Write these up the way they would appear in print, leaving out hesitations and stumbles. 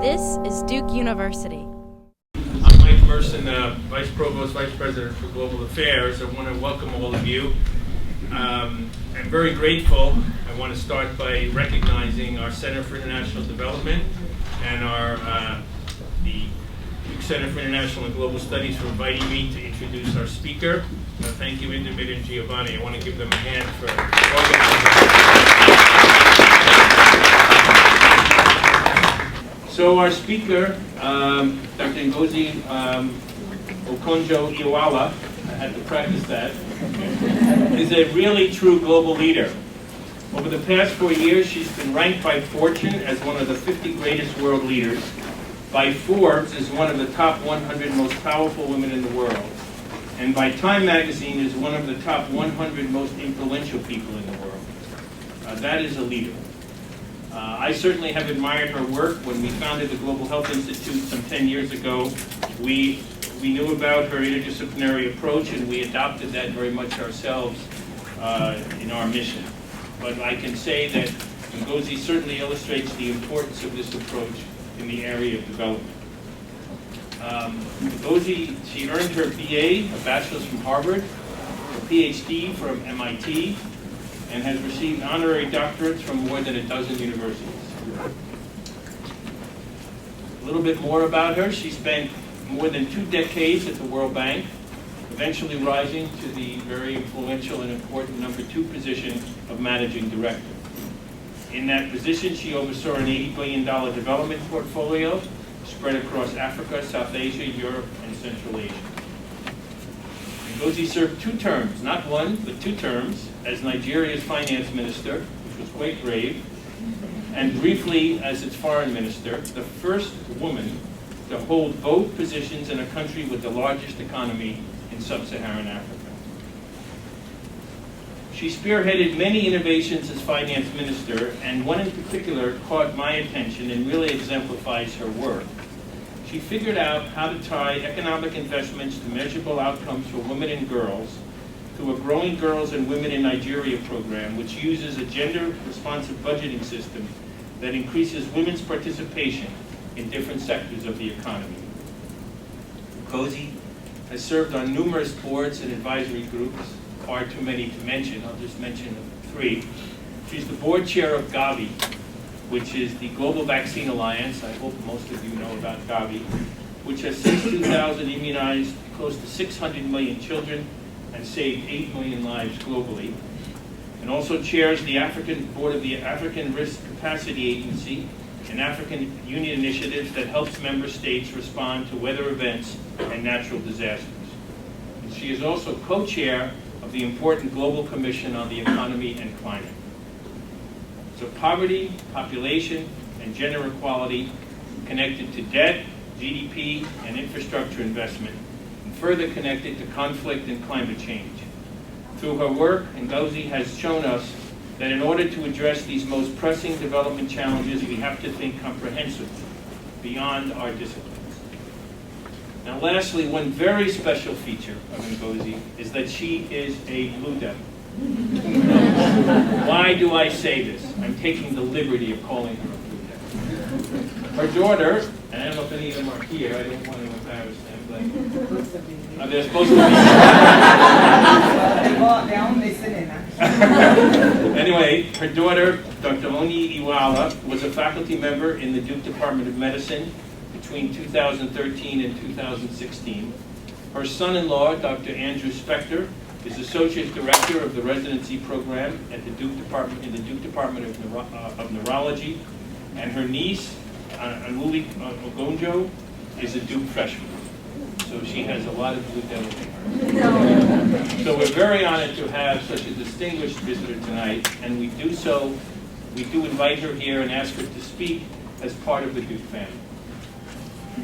This is Duke University. I'm Mike Merson, Vice Provost, Vice President for Global Affairs. I want to welcome all of you. I'm very grateful. I want to start by recognizing our Center for International Development and the Duke Center for International and Global Studies for inviting me to introduce our speaker. Thank you, Indamid and Giovanni. I want to give them a hand for organizing. So our speaker, Dr. Ngozi Okonjo-Iweala, I had to practice that, is a really true global leader. Over the past 4 years, she's been ranked by Fortune as one of the 50 greatest world leaders, by Forbes as one of the top 100 most powerful women in the world, and by Time Magazine as one of the top 100 most influential people in the world. That is a leader. I certainly have admired her work. When we founded the Global Health Institute some 10 years ago, we knew about her interdisciplinary approach, and we adopted that very much ourselves in our mission. But I can say that Ngozi certainly illustrates the importance of this approach in the area of development. Ngozi, she earned her BA, a bachelor's from Harvard, a Ph.D. from MIT, and has received honorary doctorates from more than a dozen universities. A little bit more about her. She spent more than 2 decades at the World Bank, eventually rising to the very influential and important #2 position of managing director. In that position, she oversaw an $80 billion development portfolio spread across Africa, South Asia, Europe, and Central Asia. Ngozi served 2 terms, not one, but 2 terms, as Nigeria's finance minister, which was quite brave, and briefly as its foreign minister, the first woman to hold both positions in a country with the largest economy in Sub-Saharan Africa. She spearheaded many innovations as finance minister, and one in particular caught my attention and really exemplifies her work. She figured out how to tie economic investments to measurable outcomes for women and girls through a Growing Girls and Women in Nigeria program, which uses a gender-responsive budgeting system that increases women's participation in different sectors of the economy. Ngozi has served on numerous boards and advisory groups, far too many to mention. I'll just mention 3. She's the board chair of Gavi, which is the Global Vaccine Alliance. I hope most of you know about Gavi, which has since 2000 immunized close to 600 million children and saved 8 million lives globally, and also chairs the Board of the African Risk Capacity Agency, an African Union initiative that helps member states respond to weather events and natural disasters. And she is also co-chair of the important Global Commission on the Economy and Climate. So poverty, population, and gender equality connected to debt, GDP, and infrastructure investment, and further connected to conflict and climate change. Through her work, Ngozi has shown us that in order to address these most pressing development challenges, we have to think comprehensively, beyond our disciplines. Now lastly, one very special feature of Ngozi is that she is a blue devil. Why do I say this? I'm taking the liberty of calling her a blue devil. Her daughter, and I don't know if any of them are here, I don't want to embarrass them, but they're supposed to be. They're all listening. Anyway, her daughter, Dr. Ngozi Iweala, was a faculty member in the Duke Department of Medicine between 2013 and 2016. Her son-in-law, Dr. Andrew Spector, is Associate Director of the Residency Program at the Duke Department of Neurology, and her niece, Ngozi Okonjo, is a Duke freshman. So she has a lot of blue devil in her. So we're very honored to have such a distinguished visitor tonight, and we do invite her here and ask her to speak as part of the Duke family.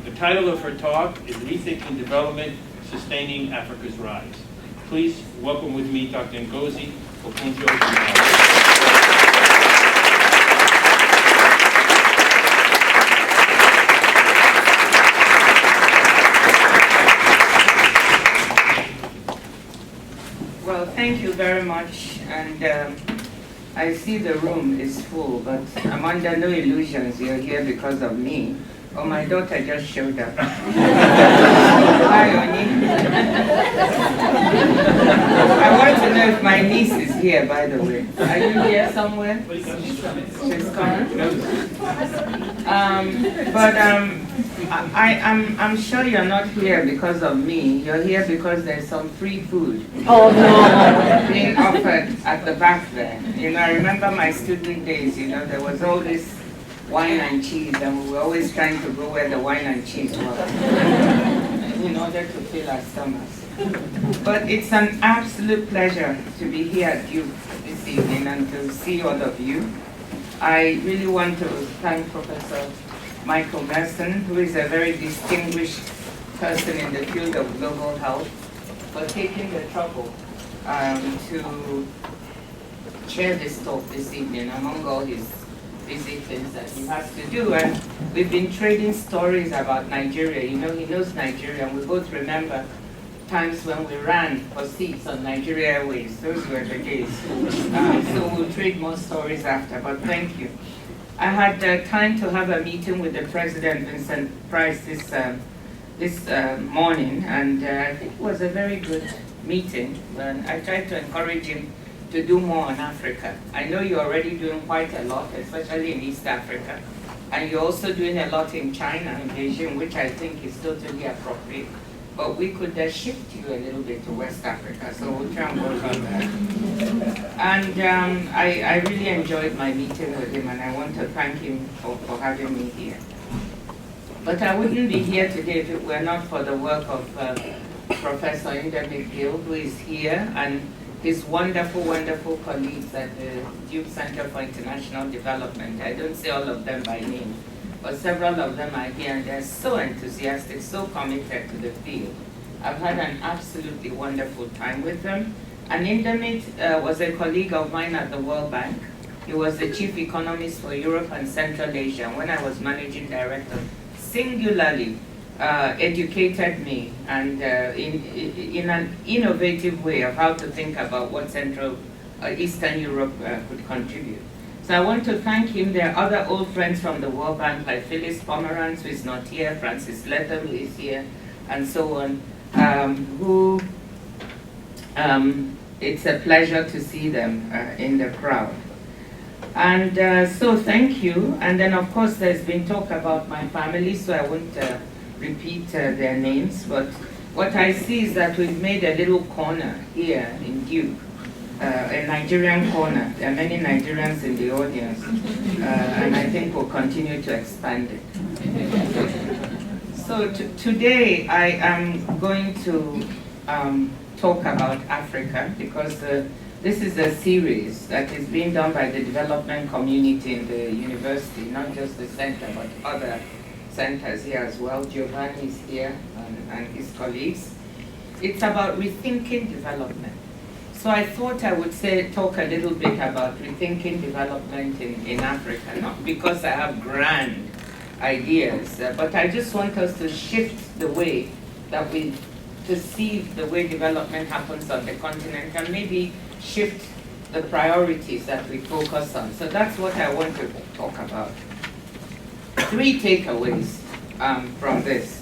The title of her talk is Rethinking Development, Sustaining Africa's Rise. Please welcome with me Dr. Ngozi Okonjo-Iweala. Well, thank you very much. And I see the room is full, but I'm under no illusions you're here because of me. Oh, my daughter just showed up. Hi, Oni. I want to know if my niece is here, by the way. Are you here somewhere? She's coming. I'm sure you're not here because of me. You're here because there's some free food. Oh no! Being offered at the back there. You know, I remember my student days. You know, there was all this wine and cheese, and we were always trying to go where the wine and cheese was in order to fill our stomachs. But it's an absolute pleasure to be here at Duke this evening and to see all of you. I really want to thank Professor Michael Merson, who is a very distinguished person in the field of global health, for taking the trouble to chair this talk this evening among all his busy things that he has to do. And we've been trading stories about Nigeria. You know, he knows Nigeria, and we both remember times when we ran for seats on Nigeria Airways. Those were the days. So we'll trade more stories after, but thank you. I had time to have a meeting with the President, Vincent Price, this morning, and I think it was a very good meeting. And I tried to encourage him to do more on Africa. I know you're already doing quite a lot, especially in East Africa. And you're also doing a lot in China, in Beijing, which I think is totally appropriate. But we could shift you a little bit to West Africa, so we'll try and work on that. And I really enjoyed my meeting with him, and I want to thank him for having me here. But I wouldn't be here today if it were not for the work of Professor Ndemik Gill, who is here, and his wonderful, wonderful colleagues at the Duke Center for International Development. I don't say all of them by name, but several of them are here, and they're so enthusiastic, so committed to the field. I've had an absolutely wonderful time with them. And Ndemik was a colleague of mine at the World Bank. He was the chief economist for Europe and Central Asia. When I was managing director, singularly educated me and in an innovative way of how to think about what Central Eastern Europe could contribute. So I want to thank him. There are other old friends from the World Bank, like Phyllis Pomeranz, who is not here, Francis Letham, who is here, and so on, it's a pleasure to see them in the crowd. And so thank you. And then, of course, there's been talk about my family, so I won't repeat their names, but what I see is that we've made a little corner here in Duke, a Nigerian corner. There are many Nigerians in the audience, and I think we'll continue to expand it. So today I am going to talk about Africa, because this is a series that is being done by the development community in the university, not just the center, but other centers here as well. Giovanni is here and his colleagues. It's about rethinking development. So I thought I would talk a little bit about rethinking development in Africa, not because I have grand ideas, but I just want us to shift the way that we perceive the way development happens on the continent, and maybe shift the priorities that we focus on. So that's what I want to talk about. 3 takeaways from this.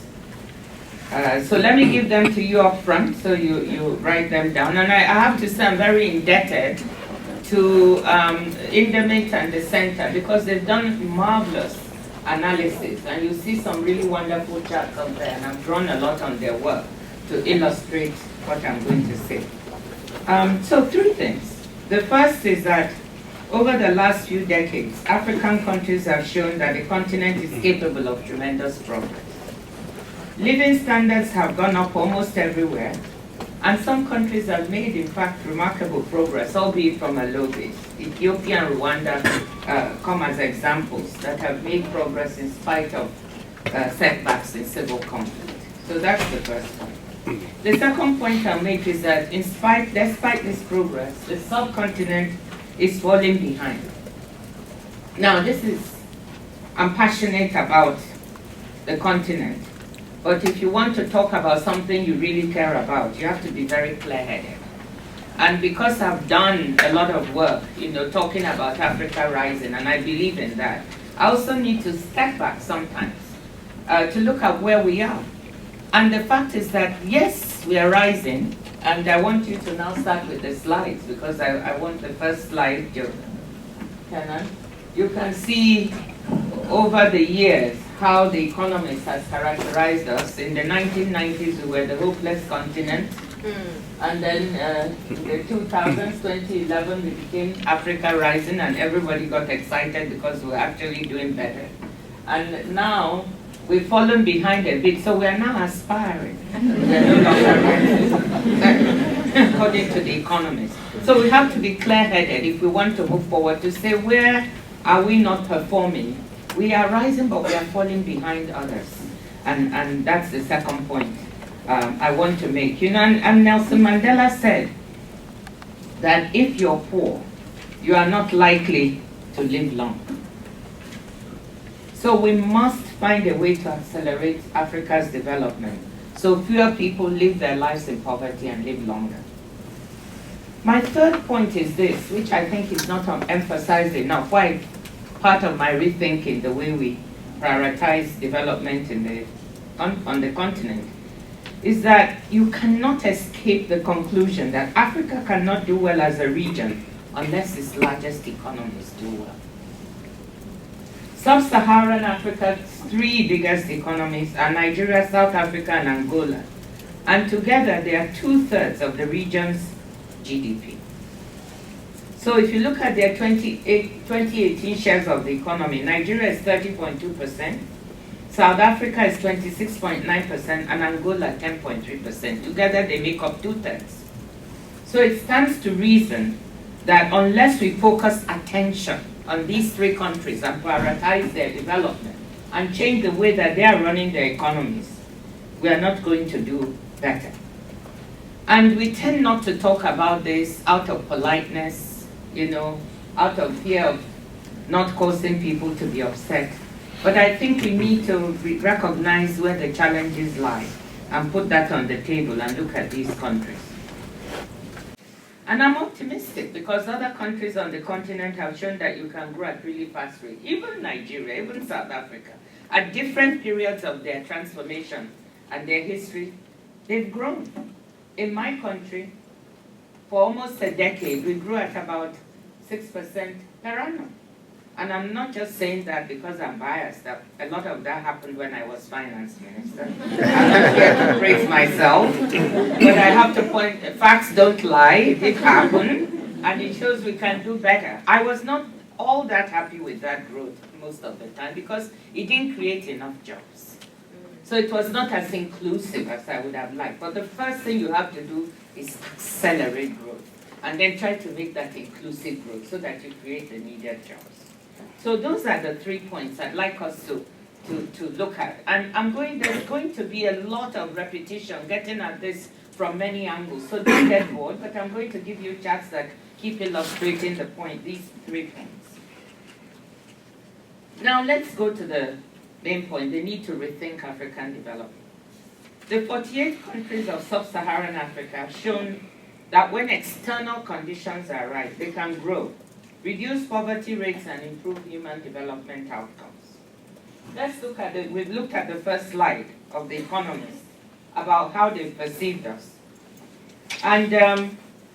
So let me give them to you up front, so you write them down. And I have to say I'm very indebted to Ndemik and the center, because they've done marvelous analysis, and you see some really wonderful charts up there, and I've drawn a lot on their work to illustrate what I'm going to say. So 3 things. The first is that over the last few decades, African countries have shown that the continent is capable of tremendous progress. Living standards have gone up almost everywhere, and some countries have made, in fact, remarkable progress, albeit from a low base. Ethiopia and Rwanda come as examples that have made progress in spite of setbacks in civil conflict. So that's the first point. The second point I'll make is that despite this progress, the subcontinent is falling behind. Now, I'm passionate about the continent, but if you want to talk about something you really care about, you have to be very clear-headed. And because I've done a lot of work, talking about Africa rising, and I believe in that, I also need to step back sometimes to look at where we are. And the fact is that, yes, we are rising, and I want you to now start with the slides, because I want the first slide, Kenan. You can see over the years how the Economist has characterized us. In the 1990s, we were the hopeless continent. And then in the 2000s, 2011, we became Africa Rising, and everybody got excited because we were actually doing better. And now, we've fallen behind a bit, so we are now aspiring. We are no longer rising, according to the Economist. So we have to be clear-headed if we want to move forward to say, where are we not performing? We are rising, but we are falling behind others. And that's the second point I want to make. You know, and Nelson Mandela said that if you're poor, you are not likely to live long. So we must find a way to accelerate Africa's development so fewer people live their lives in poverty and live longer. My third point is this, which I think is not emphasized enough, why part of my rethinking the way we prioritize development on the continent, is that you cannot escape the conclusion that Africa cannot do well as a region unless its largest economies do well. Sub-Saharan Africa's three biggest economies are Nigeria, South Africa, and Angola. And together, they are 2/3 of the region's GDP. So if you look at their 2018 shares of the economy, Nigeria is 30.2%, South Africa is 26.9%, and Angola 10.3%. Together, they make up 2/3. So it stands to reason that unless we focus attention on these three countries and prioritize their development and change the way that they are running their economies, we are not going to do better. And we tend not to talk about this out of politeness, you know, out of fear of not causing people to be upset. But I think we need to recognize where the challenges lie and put that on the table and look at these countries. And I'm optimistic because other countries on the continent have shown that you can grow at really fast rate. Even Nigeria, even South Africa, at different periods of their transformation and their history, they've grown. In my country, for almost a decade, we grew at about 6% per annum. And I'm not just saying that because I'm biased. A lot of that happened when I was finance minister. I'm not here to praise myself, but I have to point, facts don't lie, it did happen, and it shows we can do better. I was not all that happy with that growth most of the time because it didn't create enough jobs. So it was not as inclusive as I would have liked. But the first thing you have to do is accelerate growth, and then try to make that inclusive growth so that you create the needed jobs. So those are the 3 points I'd like us to look at. And there's going to be a lot of repetition, getting at this from many angles. So don't get bored, but I'm going to give you charts that keep illustrating the point, these 3 points. Now let's go to the main point, the need to rethink African development. The 48 countries of Sub-Saharan Africa have shown that when external conditions are right, they can grow, reduce poverty rates, and improve human development outcomes. Let's look at it. We've looked at the first slide of the Economist about how they perceived us. And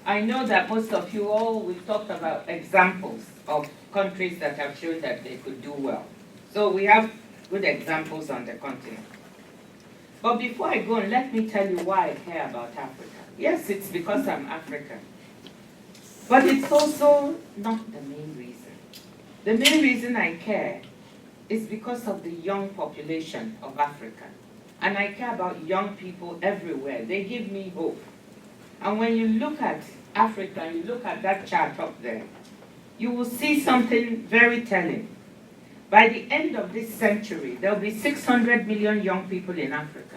I know that most of you we've talked about examples of countries that have shown that they could do well. So we have good examples on the continent. But before I go on, let me tell you why I care about Africa. Yes, it's because I'm African. But it's also not the main reason. The main reason I care is because of the young population of Africa. And I care about young people everywhere. They give me hope. And when you look at Africa, and you look at that chart up there, you will see something very telling. By the end of this century, there will be 600 million young people in Africa,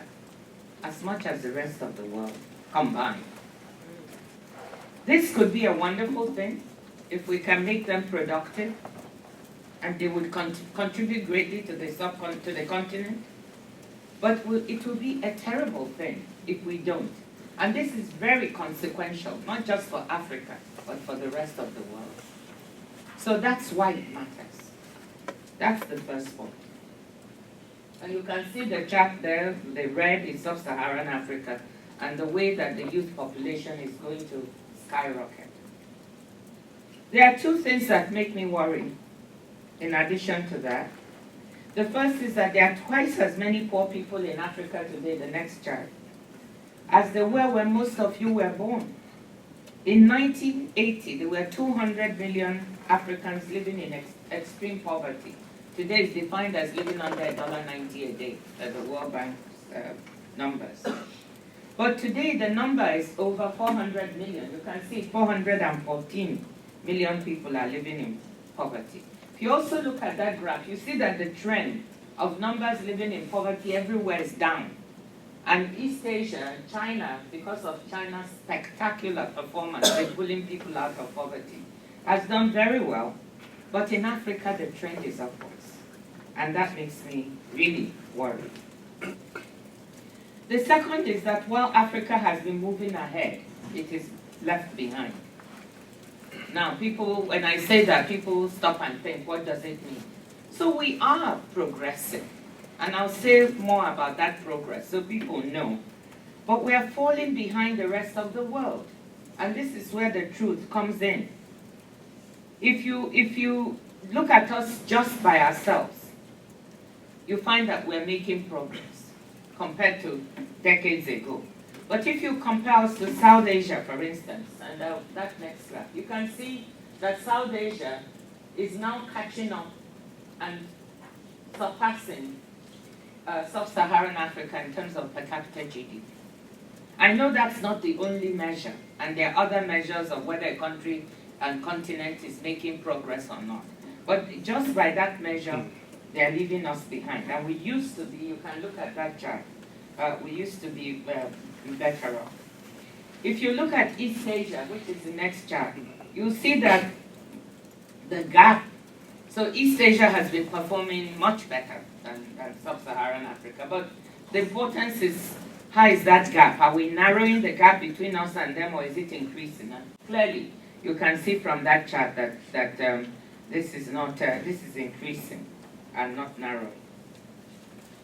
as much as the rest of the world combined. This could be a wonderful thing if we can make them productive, and they would contribute greatly to the continent. But it will be a terrible thing if we don't. And this is very consequential, not just for Africa, but for the rest of the world. So that's why it matters. That's the first point. And you can see the chart there, the red is Sub-Saharan Africa, and the way that the youth population is going to skyrocket. There are two things that make me worry in addition to that. The first is that there are twice as many poor people in Africa today, the next chart, as there were when most of you were born. In 1980, there were 200 million Africans living in extreme poverty. Today is defined as living under $1.90 a day, the World Bank's numbers. But today the number is over 400 million. You can see 414 million people are living in poverty. If you also look at that graph, you see that the trend of numbers living in poverty everywhere is down. And East Asia, China, because of China's spectacular performance in pulling people out of poverty, has done very well. But in Africa, the trend is upwards. And that makes me really worried. The second is that while Africa has been moving ahead, it is left behind. Now, people, when I say that, people stop and think, what does it mean? So we are progressing. And I'll say more about that progress so people know. But we are falling behind the rest of the world. And this is where the truth comes in. If you look at us just by ourselves, you find that we're making progress compared to decades ago. But if you compare us to South Asia, for instance, and that next slide, you can see that South Asia is now catching up and surpassing Sub-Saharan Africa in terms of per capita GDP. I know that's not the only measure, and there are other measures of whether a country and continent is making progress or not. But just by that measure, they're leaving us behind. And we used to be, you can look at that chart, we used to be better off. If you look at East Asia, which is the next chart, you'll see that the gap, so East Asia has been performing much better than Sub-Saharan Africa, but the importance is, how is that gap? Are we narrowing the gap between us and them, or is it increasing? And clearly, you can see from that chart that this is increasing and not narrowing.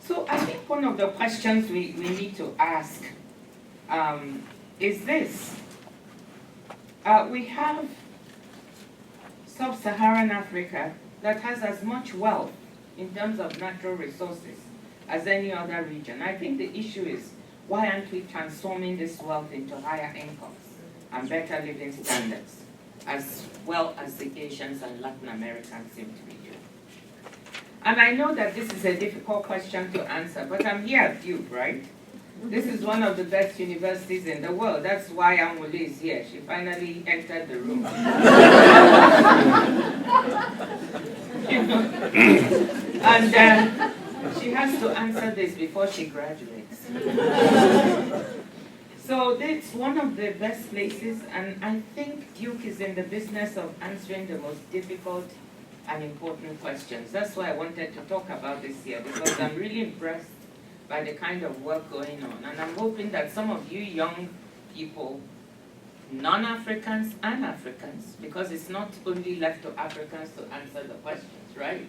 So I think one of the questions we need to ask is this. We have Sub-Saharan Africa that has as much wealth in terms of natural resources as any other region. I think the issue is, why aren't we transforming this wealth into higher incomes and better living standards, as well as the Asians and Latin Americans seem to be doing? And I know that this is a difficult question to answer, but I'm here at Duke, right? This is one of the best universities in the world. That's why Amule is here. She finally entered the room. And she has to answer this before she graduates. So it's one of the best places, and I think Duke is in the business of answering the most difficult and important questions. That's why I wanted to talk about this here, because I'm really impressed by the kind of work going on. And I'm hoping that some of you young people, non-Africans and Africans, because it's not only left to Africans to answer the questions, right?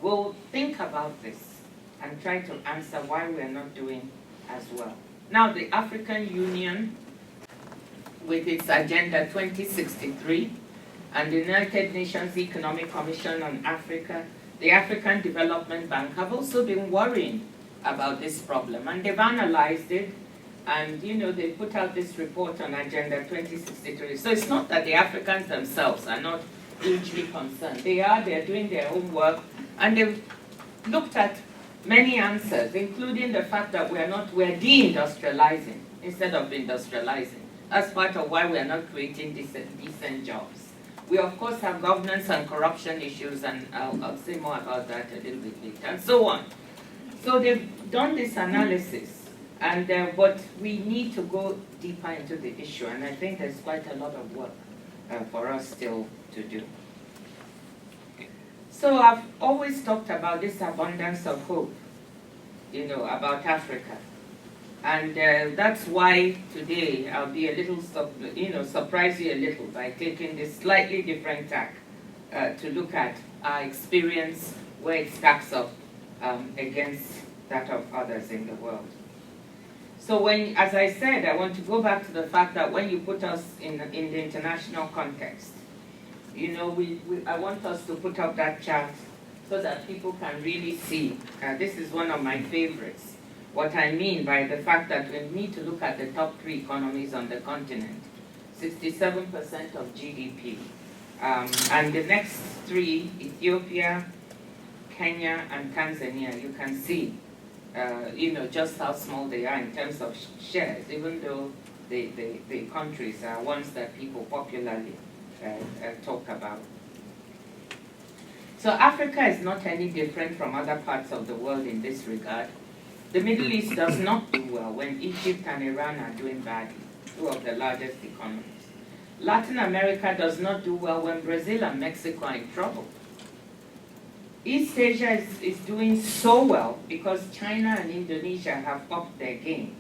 Will think about this and try to answer why we're not doing as well. Now, the African Union, with its Agenda 2063, and the United Nations Economic Commission on Africa, the African Development Bank have also been worrying about this problem. And they've analyzed it, and they put out this report on Agenda 2063. So it's not that the Africans themselves are not hugely concerned. They're doing their own work, and they've looked at many answers, including the fact that we're deindustrializing instead of industrializing. That's part of why we're not creating decent jobs. We, of course, have governance and corruption issues, and I'll say more about that a little bit later, and so on. So they've done this analysis, and but we need to go deeper into the issue, and I think there's quite a lot of work for us still to do. So I've always talked about this abundance of hope, about Africa. And that's why today I'll be a little, surprise you a little by taking this slightly different tack to look at our experience, where it stacks up against that of others in the world. So when, as I said, I want to go back to the fact that when you put us in the international context, you know, I want us to put up that chart so that people can really see. This is one of my favorites. What I mean by the fact that we need to look at the top 3 economies on the continent, 67% of GDP. And the next 3, Ethiopia, Kenya, and Tanzania, you can see, you know, just how small they are in terms of shares, even though the countries are ones that people popularly talk about. So Africa is not any different from other parts of the world in this regard. The Middle East does not do well when Egypt and Iran are doing badly, 2 of the largest economies. Latin America does not do well when Brazil and Mexico are in trouble. East Asia is doing so well because China and Indonesia have upped their game.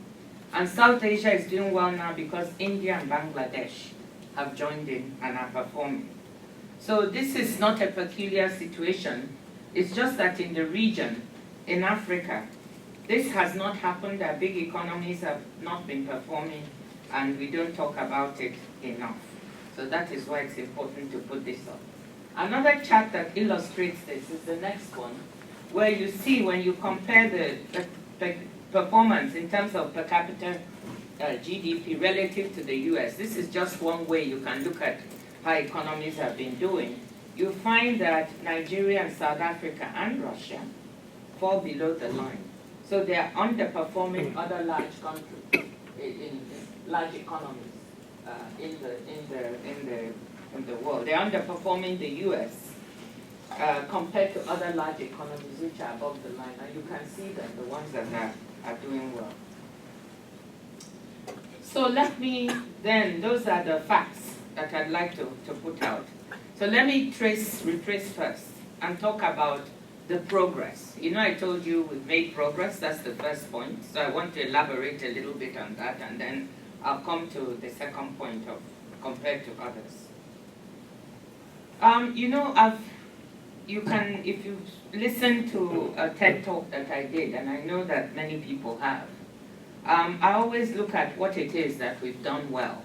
And South Asia is doing well now because India and Bangladesh have joined in and are performing. So this is not a peculiar situation. It's just that in the region, in Africa, this has not happened. Our big economies have not been performing, and we don't talk about it enough. So that is why it's important to put this up. Another chart that illustrates this is the next one, where you see when you compare the performance in terms of per capita GDP relative to the US. This is just one way you can look at how economies have been doing. You find that Nigeria and South Africa and Russia fall below the line. So they are underperforming other large countries, in large economies in the world. They're underperforming the US compared to other large economies which are above the line. And you can see them, the ones that are doing well. So let me then, those are the facts that I'd like to put out. So let me retrace first and talk about the progress. You know, I told you we've made progress, that's the first point. So I want to elaborate a little bit on that, and then I'll come to the second point of compared to others. You know, if you listen to a TED talk that I did, and I know that many people have, I always look at what it is that we've done well.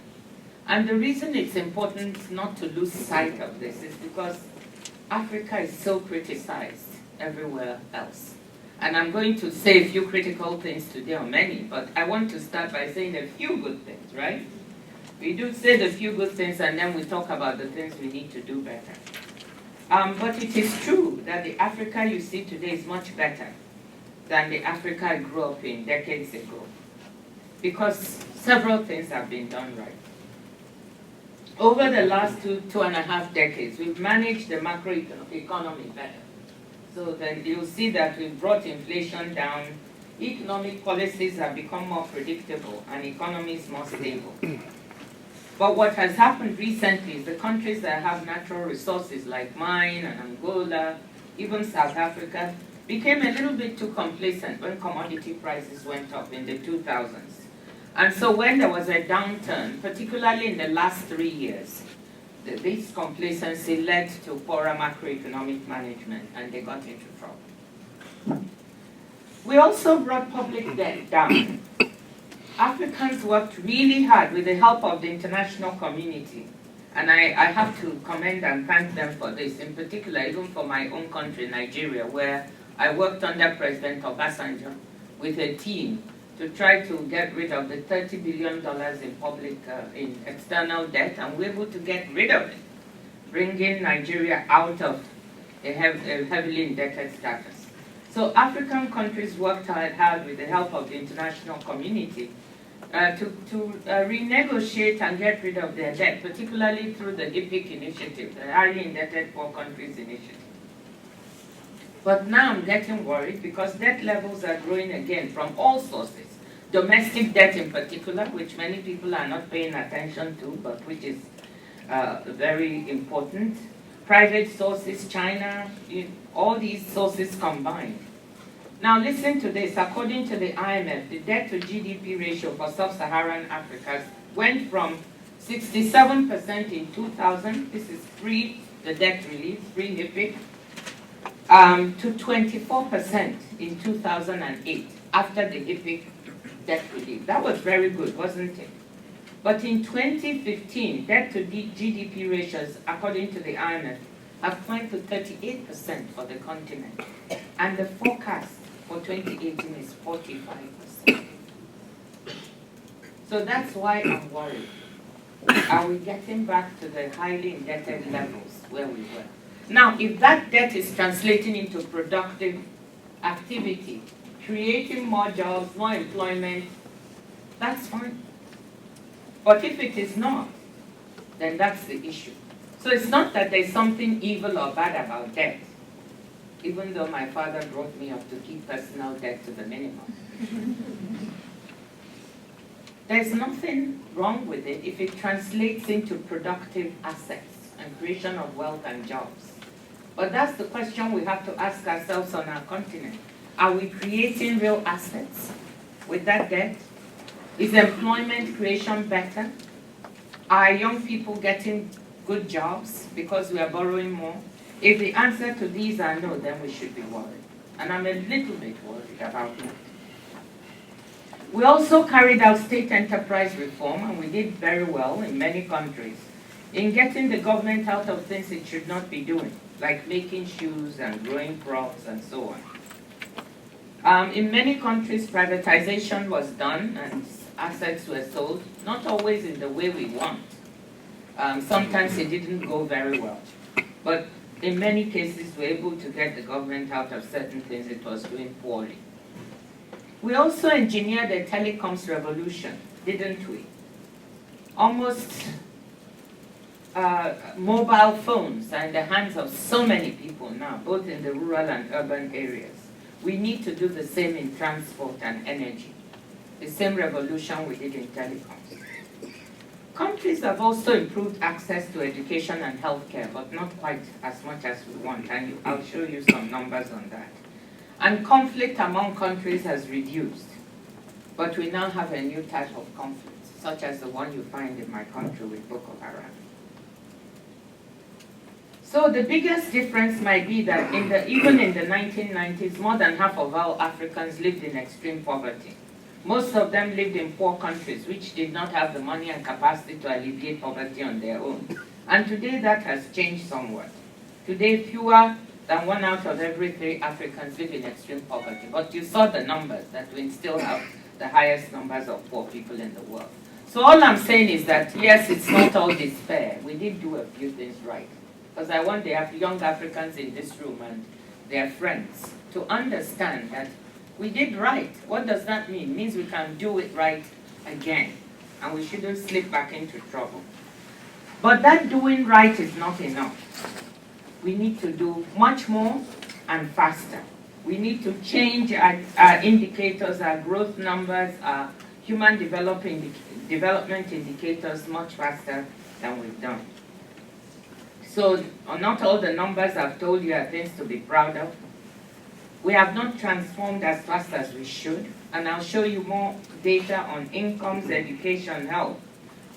And the reason it's important not to lose sight of this is because Africa is so criticized everywhere else. And I'm going to say a few critical things today, or many, but I want to start by saying a few good things, right? We do say the few good things, and then we talk about the things we need to do better. But it is true that the Africa you see today is much better than the Africa I grew up in decades ago, because several things have been done right. Over the last two and a half decades, we've managed the macroeconomy better. So then you'll see that we've brought inflation down, economic policies have become more predictable, and economies more stable. But what has happened recently is the countries that have natural resources like mine and Angola, even South Africa, became a little bit too complacent when commodity prices went up in the 2000s. And so when there was a downturn, particularly in the last 3 years, this complacency led to poorer macroeconomic management, and they got into trouble. We also brought public debt down. Africans worked really hard with the help of the international community, and I have to commend and thank them for this, in particular, even for my own country, Nigeria, where I worked under President Obasanjo with a team to try to get rid of the $30 billion in external debt, and we're able to get rid of it, bringing Nigeria out of a heavily indebted status. So African countries worked hard with the help of the international community to renegotiate and get rid of their debt, particularly through the HIPC initiative, the Highly Indebted Poor Countries Initiative. But now I'm getting worried because debt levels are growing again from all sources. Domestic debt in particular, which many people are not paying attention to, but which is very important. Private sources, China, all these sources combined. Now listen to this. According to the IMF, the debt to GDP ratio for Sub-Saharan Africa went from 67% in 2000, this is pre the debt relief, pre-HIPC, to 24% in 2008 after the HIPC debt relief. That was very good, wasn't it? But in 2015, debt to GDP ratios, according to the IMF, have climbed to 38% for the continent. And the forecast for 2018 is 45%. So that's why I'm worried. Are we getting back to the highly indebted levels where we were? Now, if that debt is translating into productive activity, creating more jobs, more employment, that's fine. But if it is not, then that's the issue. So it's not that there's something evil or bad about debt, even though my father brought me up to keep personal debt to the minimum. There's nothing wrong with it if it translates into productive assets and creation of wealth and jobs. But that's the question we have to ask ourselves on our continent. Are we creating real assets with that debt? Is employment creation better? Are young people getting good jobs because we are borrowing more? If the answer to these are no, then we should be worried. And I'm a little bit worried about that. We also carried out state enterprise reform, and we did very well in many countries in getting the government out of things it should not be doing, like making shoes and growing crops and so on. In many countries, privatization was done and assets were sold, not always in the way we want. Sometimes it didn't go very well. But in many cases, we were able to get the government out of certain things it was doing poorly. We also engineered a telecoms revolution, didn't we? Almost mobile phones are in the hands of so many people now, both in the rural and urban areas. We need to do the same in transport and energy, the same revolution we did in telecoms. Countries have also improved access to education and healthcare, but not quite as much as we want, and I'll show you some numbers on that. And conflict among countries has reduced, but we now have a new type of conflict, such as the one you find in my country with Boko Haram. So the biggest difference might be that even in the 1990s, more than half of all Africans lived in extreme poverty. Most of them lived in poor countries, which did not have the money and capacity to alleviate poverty on their own. And today that has changed somewhat. Today, fewer than 1 out of every 3 Africans live in extreme poverty. But you saw the numbers, that we still have the highest numbers of poor people in the world. So all I'm saying is that, yes, it's not all despair. We did do a few things right. Because I want the young Africans in this room and their friends to understand that we did right. What does that mean? It means we can do it right again. And we shouldn't slip back into trouble. But that doing right is not enough. We need to do much more and faster. We need to change our indicators, our growth numbers, our human development indicators much faster than we've done. So not all the numbers I've told you are things to be proud of. We have not transformed as fast as we should, and I'll show you more data on incomes, education, health,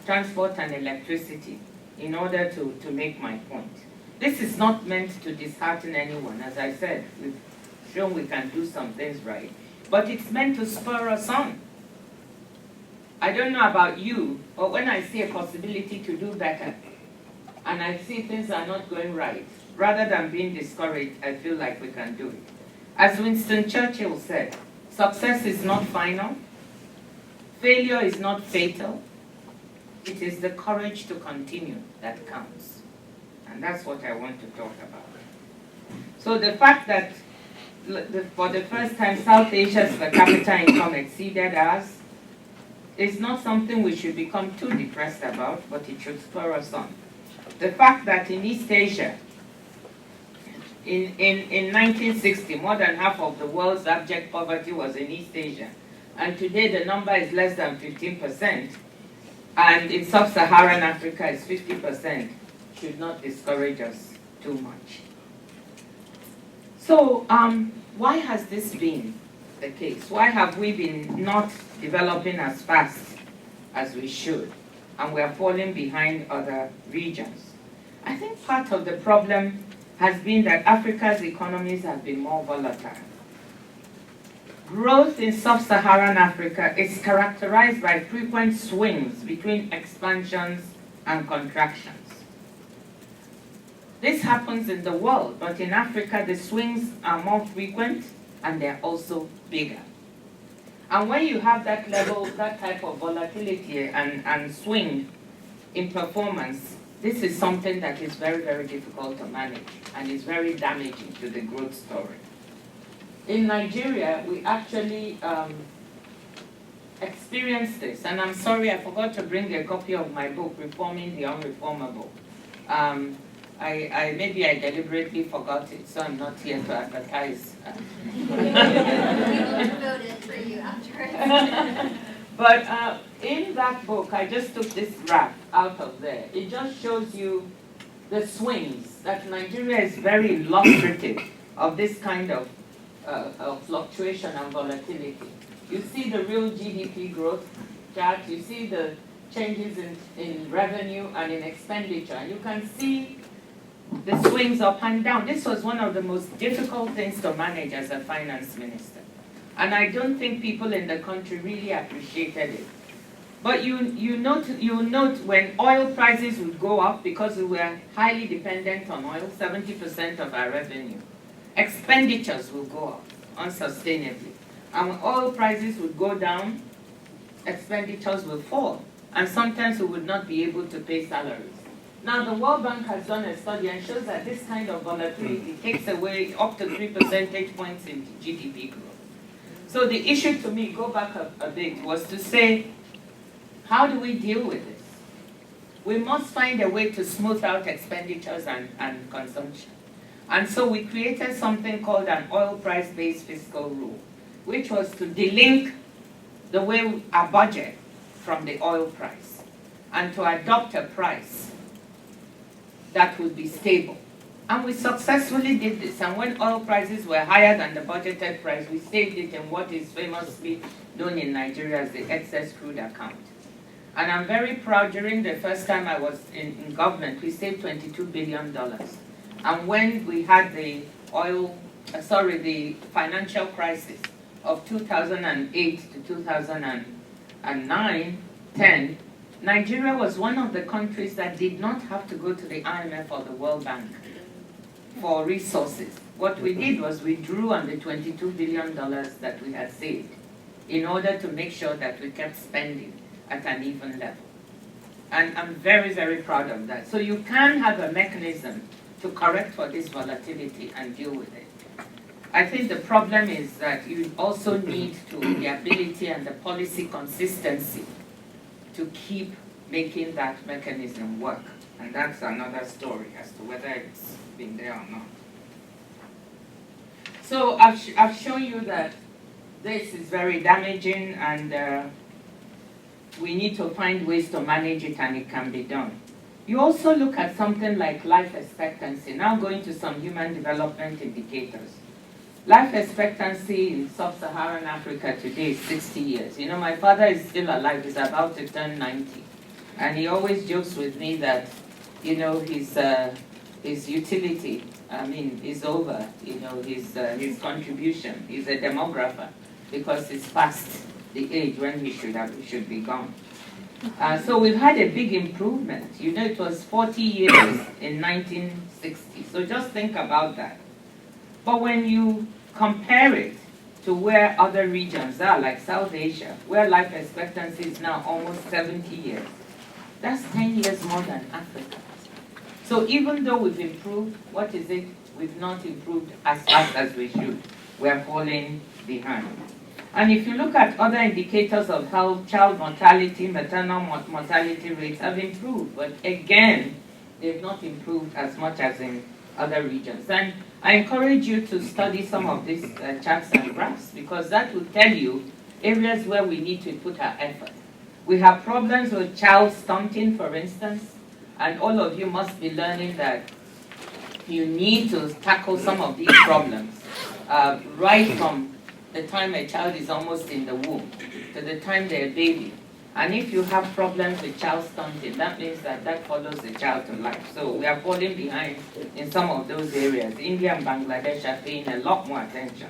transport, and electricity in order to make my point. This is not meant to dishearten anyone. As I said, we've shown we can do some things right, but it's meant to spur us on. I don't know about you, but when I see a possibility to do better, and I see things are not going right, rather than being discouraged, I feel like we can do it. As Winston Churchill said, success is not final, failure is not fatal, it is the courage to continue that counts. And that's what I want to talk about. So the fact that for the first time South Asia's per capita income exceeded ours is not something we should become too depressed about, but it should spur us on. The fact that in East Asia, in 1960, more than half of the world's abject poverty was in East Asia. And today the number is less than 15%. And in Sub-Saharan Africa it's 50%. Should not discourage us too much. So why has this been the case? Why have we been not developing as fast as we should? And we are falling behind other regions. I think part of the problem has been that Africa's economies have been more volatile. Growth in sub-Saharan Africa is characterized by frequent swings between expansions and contractions. This happens in the world, but in Africa the swings are more frequent and they're also bigger. And when you have that level, that type of volatility and swing in performance, this is something that is very, very difficult to manage and is very damaging to the growth story. In Nigeria, we actually experienced this, and I'm sorry I forgot to bring a copy of my book, Reforming the Unreformable. Maybe I deliberately forgot it, so I'm not here to advertise. We will promote it for you afterwards. But in that book, I just took this graph out of there. It just shows you the swings, that Nigeria is very illustrative of this kind of fluctuation and volatility. You see the real GDP growth chart, you see the changes in revenue and in expenditure, and you can see the swings up and down. This was one of the most difficult things to manage as a finance minister. And I don't think people in the country really appreciated it. But you note when oil prices would go up, because we were highly dependent on oil, 70% of our revenue, expenditures will go up unsustainably. And when oil prices would go down, expenditures will fall. And sometimes we would not be able to pay salaries. Now, the World Bank has done a study and shows that this kind of volatility takes away up to 3 percentage points in GDP growth. So the issue to me, go back a bit, was to say, how do we deal with this? We must find a way to smooth out expenditures and consumption. And so we created something called an oil price-based fiscal rule, which was to delink the way our budget from the oil price and to adopt a price that would be stable. And we successfully did this. And when oil prices were higher than the budgeted price, we saved it in what is famously known in Nigeria as the excess crude account. And I'm very proud, during the first time I was in government, we saved $22 billion. And when we had the the financial crisis of 2008 to 2009, 10, Nigeria was one of the countries that did not have to go to the IMF or the World Bank for resources. What we did was we drew on the $22 billion that we had saved in order to make sure that we kept spending at an even level. And I'm very, very proud of that. So you can have a mechanism to correct for this volatility and deal with it. I think the problem is that you also need the ability and the policy consistency to keep making that mechanism work. And that's another story as to whether it's been there or not. So I've shown you that this is very damaging, and we need to find ways to manage it, and it can be done. You also look at something like life expectancy. Now going to some human development indicators. Life expectancy in sub-Saharan Africa today is 60 years. You know, my father is still alive. He's about to turn 90. And he always jokes with me that, you know, his utility, is over. You know, his contribution. He's a demographer because he's past the age when he should be gone. So we've had a big improvement. You know, it was 40 years in 1960. So just think about that. But when you compare it to where other regions are, like South Asia, where life expectancy is now almost 70 years, that's 10 years more than Africa. So even though we've improved, what is it? We've not improved as fast as we should. We're falling behind. And if you look at other indicators of health, child mortality, maternal mortality rates have improved. But again, they've not improved as much as in other regions. And I encourage you to study some of these charts and graphs, because that will tell you areas where we need to put our effort. We have problems with child stunting, for instance, and all of you must be learning that you need to tackle some of these problems right from the time a child is almost in the womb to the time they're a baby. And if you have problems with child stunting, that means that that follows the child to life. So we are falling behind in some of those areas. India and Bangladesh are paying a lot more attention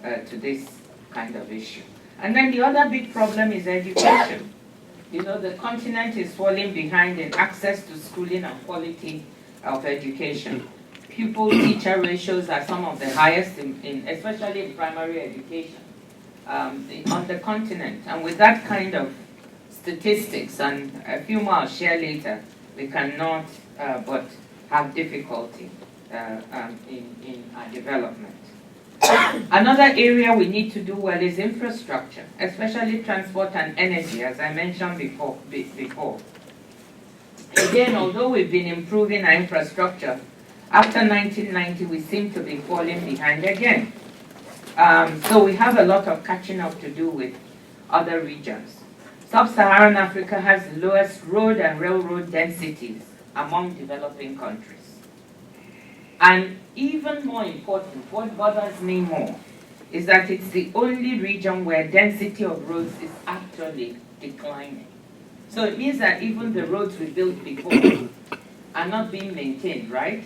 to this kind of issue. And then the other big problem is education. You know, the continent is falling behind in access to schooling and quality of education. Pupil-teacher ratios are some of the highest, especially in primary education on the continent. And with that kind of statistics, and a few more I'll share later, we cannot but have difficulty in our development. Another area we need to do well is infrastructure, especially transport and energy, as I mentioned before. Again, although we've been improving our infrastructure, after 1990 we seem to be falling behind again. So we have a lot of catching up to do with other regions. Sub-Saharan Africa has the lowest road and railroad densities among developing countries. And even more important, what bothers me more, is that it's the only region where density of roads is actually declining. So it means that even the roads we built before are not being maintained, right?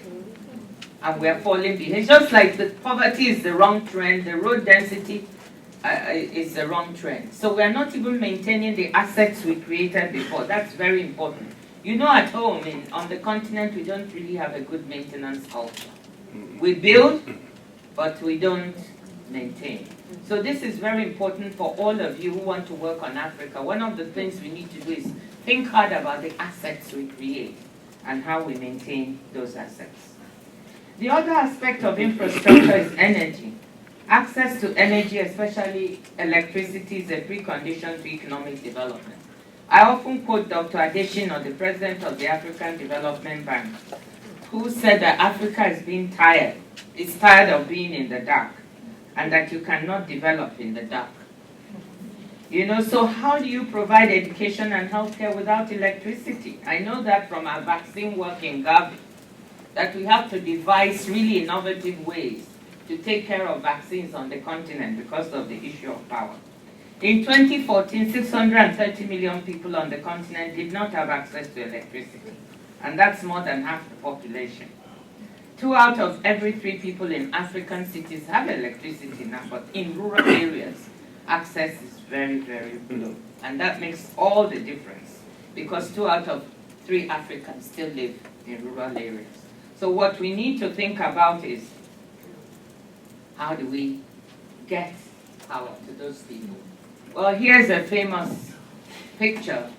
And we're falling behind. It's just like the poverty is the wrong trend, the road density is the wrong trend. So we're not even maintaining the assets we created before. That's very important. You know, at home, on the continent, we don't really have a good maintenance culture. We build, but we don't maintain. So this is very important for all of you who want to work on Africa. One of the things we need to do is think hard about the assets we create and how we maintain those assets. The other aspect of infrastructure is energy. Access to energy, especially electricity, is a precondition to economic development. I often quote Dr. Adesina, the president of the African Development Bank, who said that Africa is being tired. It's tired of being in the dark, and that you cannot develop in the dark. You know, so how do you provide education and healthcare without electricity? I know that from our vaccine work in Gavi, that we have to devise really innovative ways to take care of vaccines on the continent because of the issue of power. In 2014, 630 million people on the continent did not have access to electricity, and that's more than half the population. 2 out of every 3 people in African cities have electricity now, but in rural areas, access is very, very low. And that makes all the difference, because 2 out of 3 Africans still live in rural areas. So what we need to think about is, how do we get power to those people? Well, here's a famous picture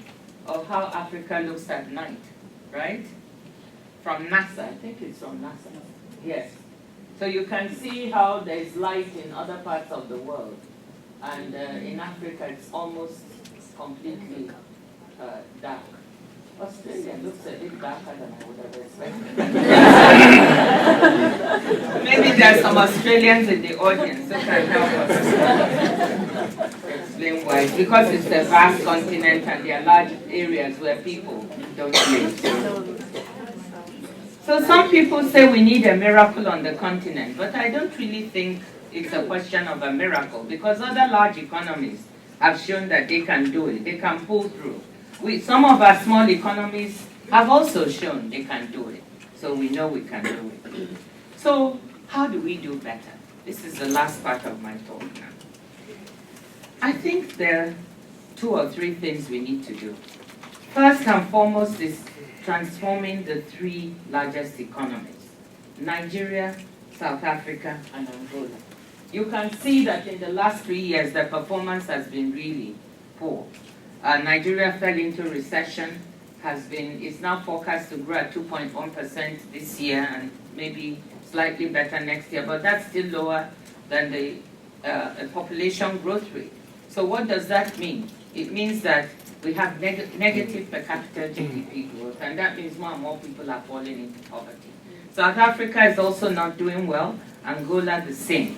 of how Africa looks at night, right? From NASA, I think it's from NASA. Yes. So you can see how there's light in other parts of the world. And in Africa, it's almost completely dark. Australia looks a bit darker than I would have expected. Maybe there are some Australians in the audience who can help us explain why. It's because it's a vast continent and there are large areas where people don't live. So some people say we need a miracle on the continent, but I don't really think it's a question of a miracle, because other large economies have shown that they can do it, they can pull through. Some of our small economies have also shown they can do it, so we know we can do it. So how do we do better? This is the last part of my talk now. I think there are 2 or 3 things we need to do. First and foremost is transforming the 3 largest economies: Nigeria, South Africa, and Angola. You can see that in the last 3 years, the performance has been really poor. Nigeria fell into recession, is now forecast to grow at 2.1% this year and maybe slightly better next year, but that's still lower than the population growth rate. So what does that mean? It means that we have negative per capita GDP growth, and that means more and more people are falling into poverty. South Africa is also not doing well, Angola the same.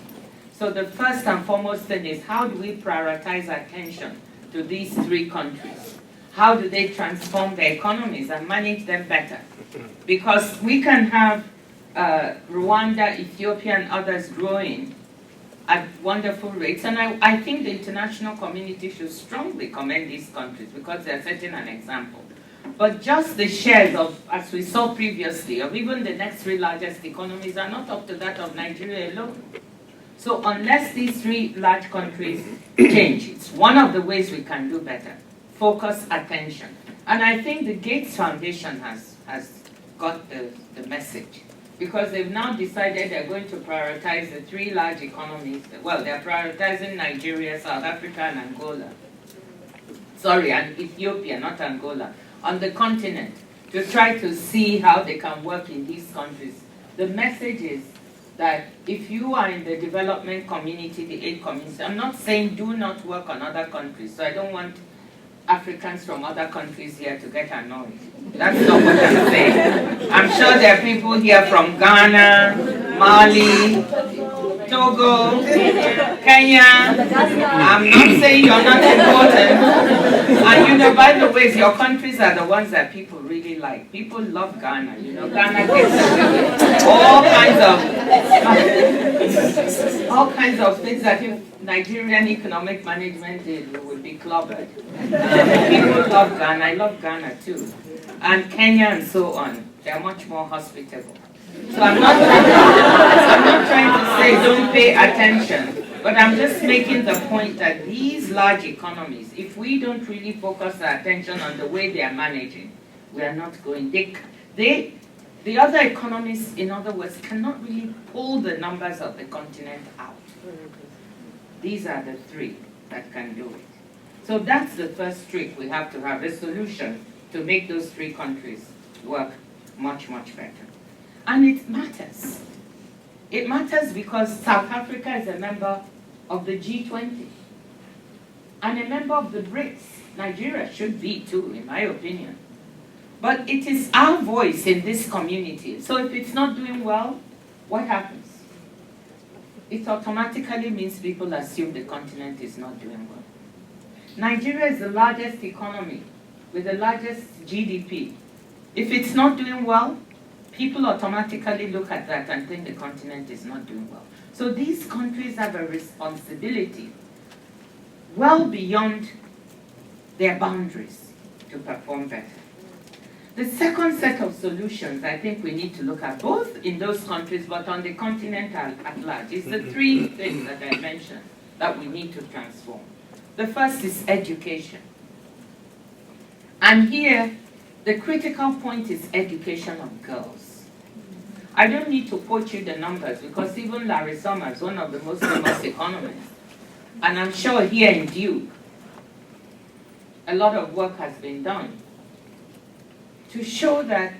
So the first and foremost thing is, how do we prioritize attention to these 3 countries? How do they transform their economies and manage them better? Because we can have Rwanda, Ethiopia, and others growing at wonderful rates. And I think the international community should strongly commend these countries because they're setting an example. But just the shares of, as we saw previously, of even the next three largest economies are not up to that of Nigeria alone. So unless these three large countries change, it's one of the ways we can do better. Focus attention. And I think the Gates Foundation has got the message, because they've now decided they're going to prioritize the three large economies. Well, they're prioritizing Nigeria, South Africa, and Angola. Sorry, and Ethiopia, not Angola, on the continent, to try to see how they can work in these countries. The message is that if you are in the development community, the aid community, I'm not saying do not work on other countries, so I don't want Africans from other countries here to get annoyed. That's not what I'm saying. I'm sure there are people here from Ghana, Mali, Togo, Kenya. I'm not saying you're not important. And you know, by the way, your countries are the ones that people really like. People love Ghana. You know, Ghana gets all kinds of things that if Nigerian economic management did, we would be clobbered. People love Ghana. I love Ghana too. And Kenya and so on. They're much more hospitable. So I'm not trying to say don't pay attention, but I'm just making the point that these large economies, if we don't really focus our attention on the way they are managing, we are not going. The other economies, in other words, cannot really pull the numbers of the continent out. These are the three that can do it. So that's the first trick we have to have, a solution to make those three countries work much, much better. And it matters. It matters because South Africa is a member of the G20 and a member of the BRICS. Nigeria should be too, in my opinion. But it is our voice in this community. So if it's not doing well, what happens? It automatically means people assume the continent is not doing well. Nigeria is the largest economy with the largest GDP. If it's not doing well, people automatically look at that and think the continent is not doing well. So these countries have a responsibility well beyond their boundaries to perform better. The second set of solutions I think we need to look at, both in those countries but on the continent at large, is the three things that I mentioned that we need to transform. The first is education. And here, the critical point is education of girls. I don't need to quote you the numbers because even Larry Summers, one of the most famous economists, and I'm sure here in Duke, a lot of work has been done to show that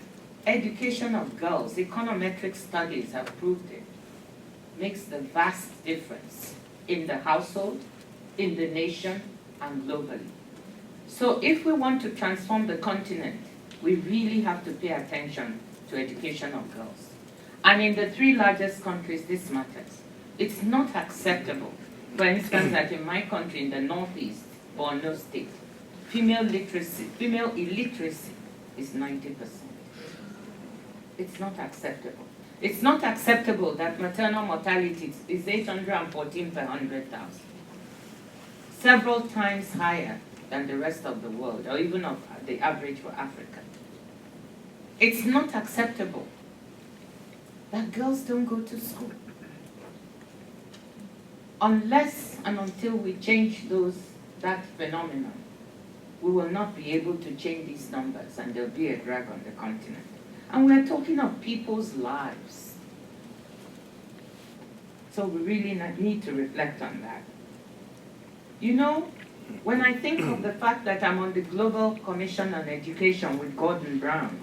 education of girls, econometric studies have proved it, makes the vast difference in the household, in the nation, and globally. So if we want to transform the continent, we really have to pay attention to education of girls. And in the three largest countries, this matters. It's not acceptable, for instance, that in my country, in the Northeast, Borno State, female illiteracy is 90%. It's not acceptable. It's not acceptable that maternal mortality is 814 per 100,000. Several times higher than the rest of the world, or even of the average for Africa. It's not acceptable that girls don't go to school. Unless and until we change that phenomenon, we will not be able to change these numbers, and there'll be a drag on the continent. And we're talking of people's lives. So we really need to reflect on that. You know, when I think of the fact that I'm on the Global Commission on Education with Gordon Brown,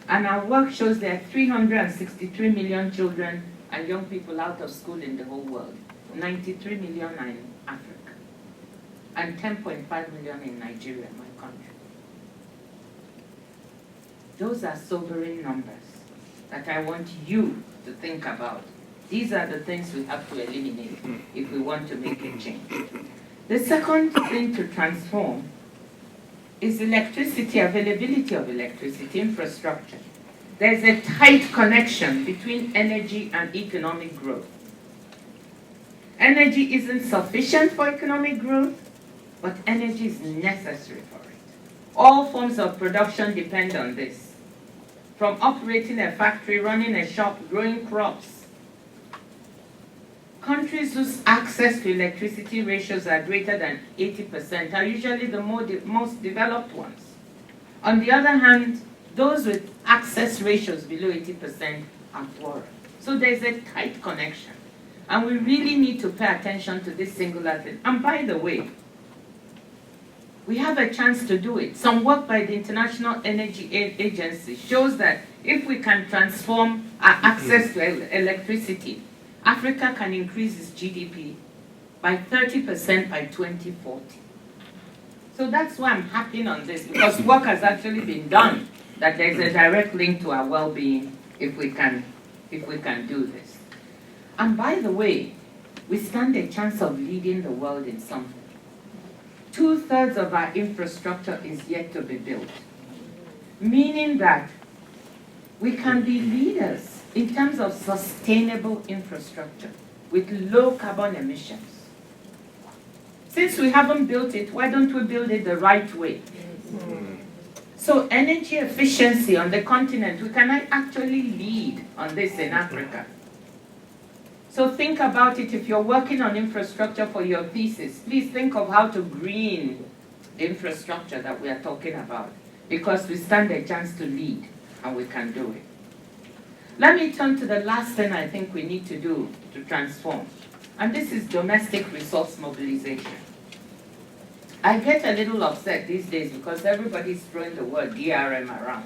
and our work shows there are 363 million children and young people out of school in the whole world, 93 million are in Africa, and 10.5 million in Nigeria, my country. Those are sobering numbers that I want you to think about. These are the things we have to eliminate if we want to make a change. The second thing to transform is electricity, availability of electricity, infrastructure. There's a tight connection between energy and economic growth. Energy isn't sufficient for economic growth, but energy is necessary for it. All forms of production depend on this. From operating a factory, running a shop, growing crops. Countries whose access to electricity ratios are greater than 80% are usually the most developed ones. On the other hand, those with access ratios below 80% are poorer. So there's a tight connection. And we really need to pay attention to this singular thing. And by the way, we have a chance to do it. Some work by the International Energy Agency shows that if we can transform our access to electricity, Africa can increase its GDP by 30% by 2040. So that's why I'm happy on this, because work has actually been done, that there's a direct link to our well-being if we can do this. And by the way, we stand a chance of leading the world in something. 2/3 of our infrastructure is yet to be built, meaning that we can be leaders in terms of sustainable infrastructure with low carbon emissions. Since we haven't built it, why don't we build it the right way? So energy efficiency on the continent, we can actually lead on this in Africa. So think about it. If you're working on infrastructure for your thesis, please think of how to green the infrastructure that we are talking about, because we stand a chance to lead and we can do it. Let me turn to the last thing I think we need to do to transform, and this is domestic resource mobilization. I get a little upset these days because everybody's throwing the word DRM around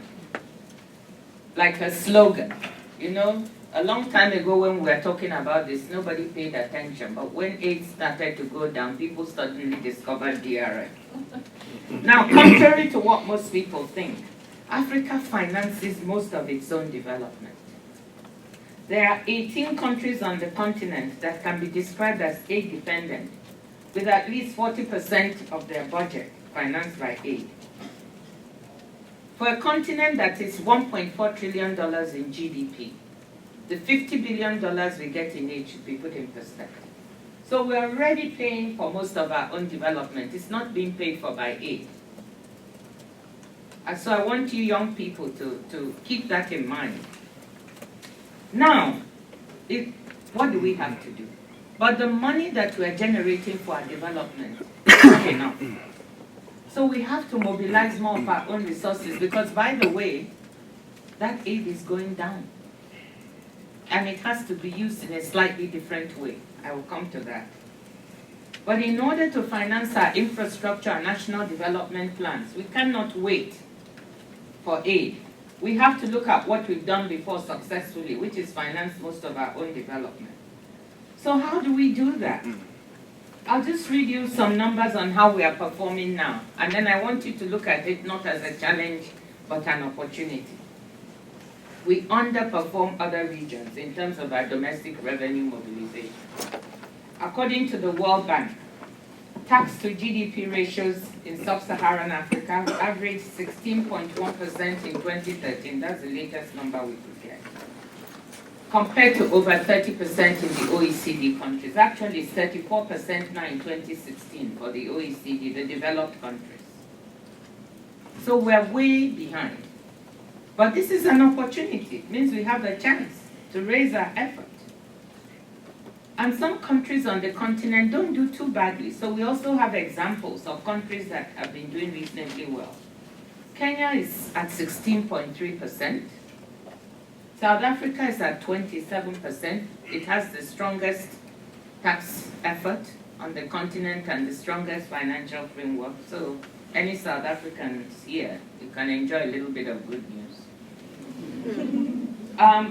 like a slogan. You know, a long time ago when we were talking about this, nobody paid attention, but when AIDS started to go down, people suddenly discovered DRM. Now, contrary to what most people think, Africa finances most of its own development. There are 18 countries on the continent that can be described as aid dependent, with at least 40% of their budget financed by aid. For a continent that is $1.4 trillion in GDP, the $50 billion we get in aid should be put in perspective. So we're already paying for most of our own development. It's not being paid for by aid. And so I want you young people to keep that in mind. Now, what do we have to do? But the money that we are generating for our development is not enough. So we have to mobilize more of our own resources, because, by the way, that aid is going down. And it has to be used in a slightly different way. I will come to that. But in order to finance our infrastructure and national development plans, we cannot wait for aid. We have to look at what we've done before successfully, which is finance most of our own development. So how do we do that? I'll just read you some numbers on how we are performing now, and then I want you to look at it not as a challenge, but an opportunity. We underperform other regions in terms of our domestic revenue mobilization. According to the World Bank, tax to GDP ratios in Sub-Saharan Africa averaged 16.1% in 2013. That's the latest number we could get, compared to over 30% in the OECD countries. Actually, it's 34% now in 2016 for the OECD, the developed countries. So we're way behind. But this is an opportunity. It means we have a chance to raise our effort. And some countries on the continent don't do too badly. So we also have examples of countries that have been doing reasonably well. Kenya is at 16.3%. South Africa is at 27%. It has the strongest tax effort on the continent and the strongest financial framework. So any South Africans here, you can enjoy a little bit of good news.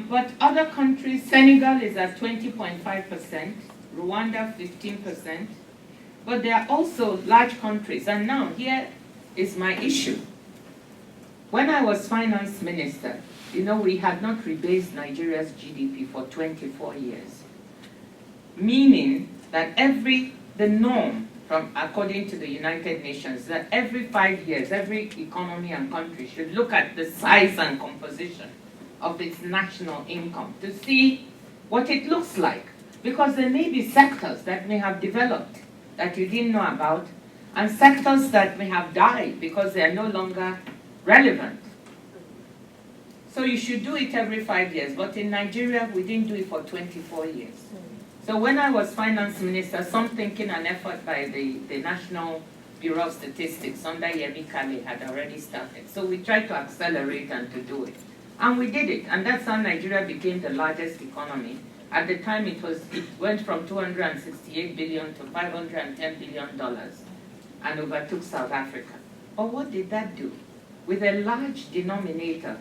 But other countries, Senegal is at 20.5%, Rwanda 15%, but there are also large countries. And now here is my issue. When I was finance minister, you know, we had not rebased Nigeria's GDP for 24 years, meaning that the norm according to the United Nations, that every 5 years, every economy and country should look at the size and composition of its national income to see what it looks like. Because there may be sectors that may have developed that you didn't know about, and sectors that may have died because they are no longer relevant. So you should do it every 5 years, but in Nigeria, we didn't do it for 24 years. So when I was finance minister, some thinking and effort by the National Bureau of Statistics under Yemi Kale had already started. So we tried to accelerate and to do it. And we did it, and that's how Nigeria became the largest economy. At the time, it went from $268 billion to $510 billion and overtook South Africa. But what did that do? With a large denominator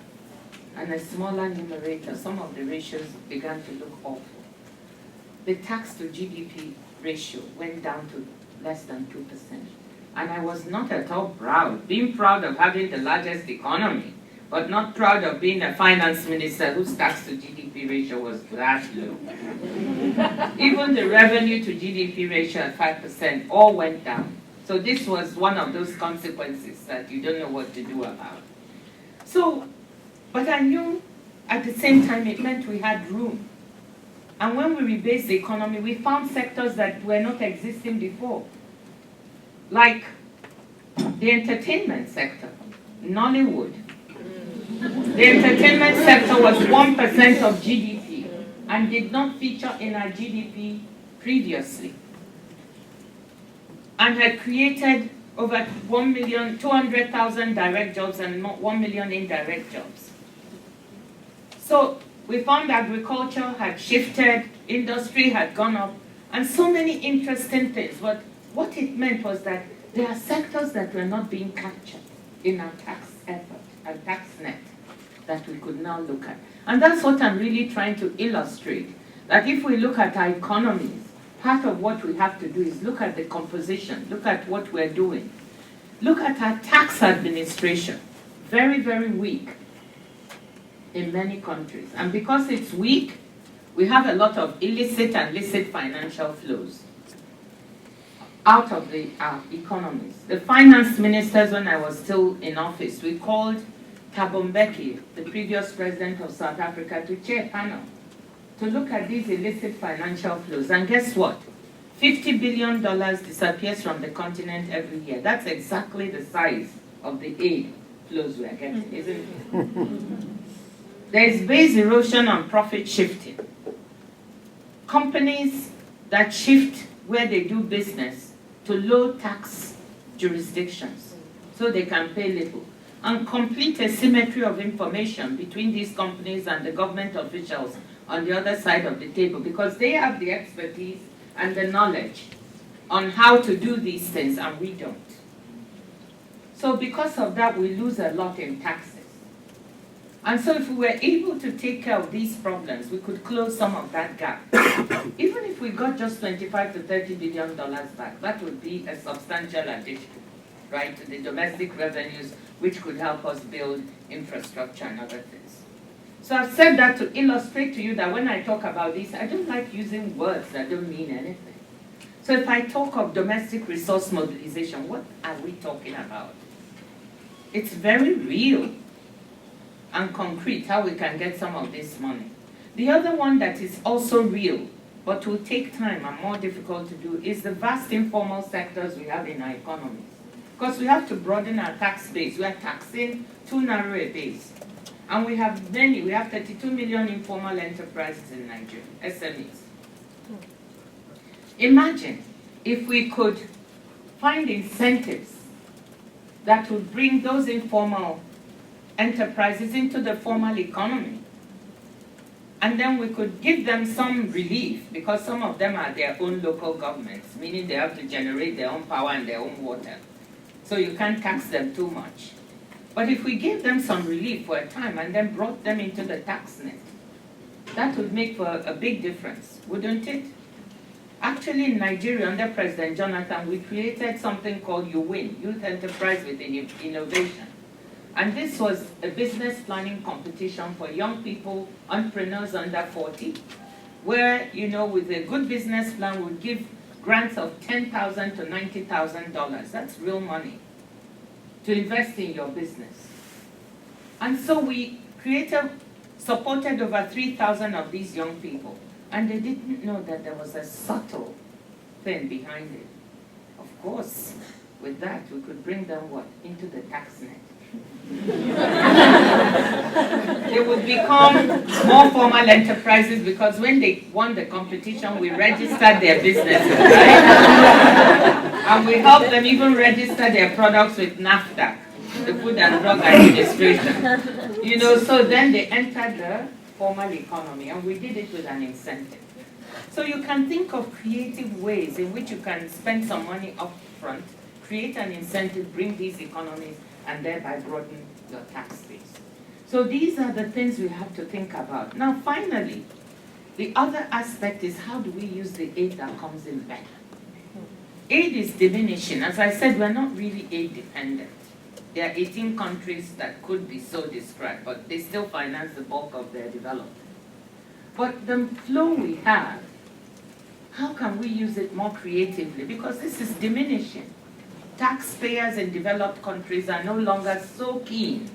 and a smaller numerator, some of the ratios began to look awful. The tax to GDP ratio went down to less than 2%. And I was not at all proud, being proud of having the largest economy, but not proud of being a finance minister whose tax to GDP ratio was that low. Even the revenue to GDP ratio at 5% all went down. So this was one of those consequences that you don't know what to do about. So, but I knew at the same time it meant we had room. And when we rebased the economy, we found sectors that were not existing before. Like the entertainment sector, Nollywood. The entertainment sector was 1% of GDP and did not feature in our GDP previously, and had created over 200,000 direct jobs and 1 million indirect jobs. So we found agriculture had shifted, industry had gone up, and so many interesting things. But what it meant was that there are sectors that were not being captured in our tax effort and tax net that we could now look at. And that's what I'm really trying to illustrate, that if we look at our economies, part of what we have to do is look at the composition, look at what we're doing. Look at our tax administration, very, very weak in many countries. And because it's weak, we have a lot of illicit and licit financial flows out of the economies. The finance ministers, when I was still in office, we called Thabo Mbeki, the previous president of South Africa, to chair a panel to look at these illicit financial flows. And guess what? $50 billion disappears from the continent every year. That's exactly the size of the aid flows we are getting, isn't it? There is base erosion and profit shifting. Companies that shift where they do business to low tax jurisdictions so they can pay little. And complete asymmetry of information between these companies and the government officials on the other side of the table, because they have the expertise and the knowledge on how to do these things and we don't. So because of that, we lose a lot in taxes. And so if we were able to take care of these problems, we could close some of that gap. Even if we got just $25 to $30 billion back, that would be a substantial addition, right, to the domestic revenues, which could help us build infrastructure and other things. So I've said that to illustrate to you that when I talk about this, I don't like using words that don't mean anything. So if I talk of domestic resource mobilization, what are we talking about? It's very real and concrete how we can get some of this money. The other one that is also real, but will take time and more difficult to do, is the vast informal sectors we have in our economies. Because we have to broaden our tax base. We are taxing too narrow a base. And we have 32 million informal enterprises in Nigeria, SMEs. Imagine if we could find incentives that would bring those informal enterprises into the formal economy. And then we could give them some relief, because some of them are their own local governments, meaning they have to generate their own power and their own water. So you can't tax them too much. But if we gave them some relief for a time and then brought them into the tax net, that would make for a big difference, wouldn't it? Actually, in Nigeria, under President Jonathan, we created something called UWIN, Youth Enterprise with Innovation. And this was a business planning competition for young people, entrepreneurs under 40, where, with a good business plan, we would give grants of $10,000 to $90,000. That's real money to invest in your business. And so we supported over 3,000 of these young people. And they didn't know that there was a subtle thing behind it. Of course, with that, we could bring them what? Into the tax net. They would become more formal enterprises because when they won the competition, we registered their businesses, right? And we helped them even register their products with NAFTA, the Food and Drug Administration. You know, so then they entered the formal economy, and we did it with an incentive. So you can think of creative ways in which you can spend some money up front, create an incentive, bring these economies, and thereby broaden your tax base. So these are the things we have to think about. Now, finally, the other aspect is how do we use the aid that comes in back? Aid is diminishing. As I said, we're not really aid dependent. There are 18 countries that could be so described, but they still finance the bulk of their development. But the flow we have, how can we use it more creatively? Because this is diminishing. Taxpayers in developed countries are no longer so keen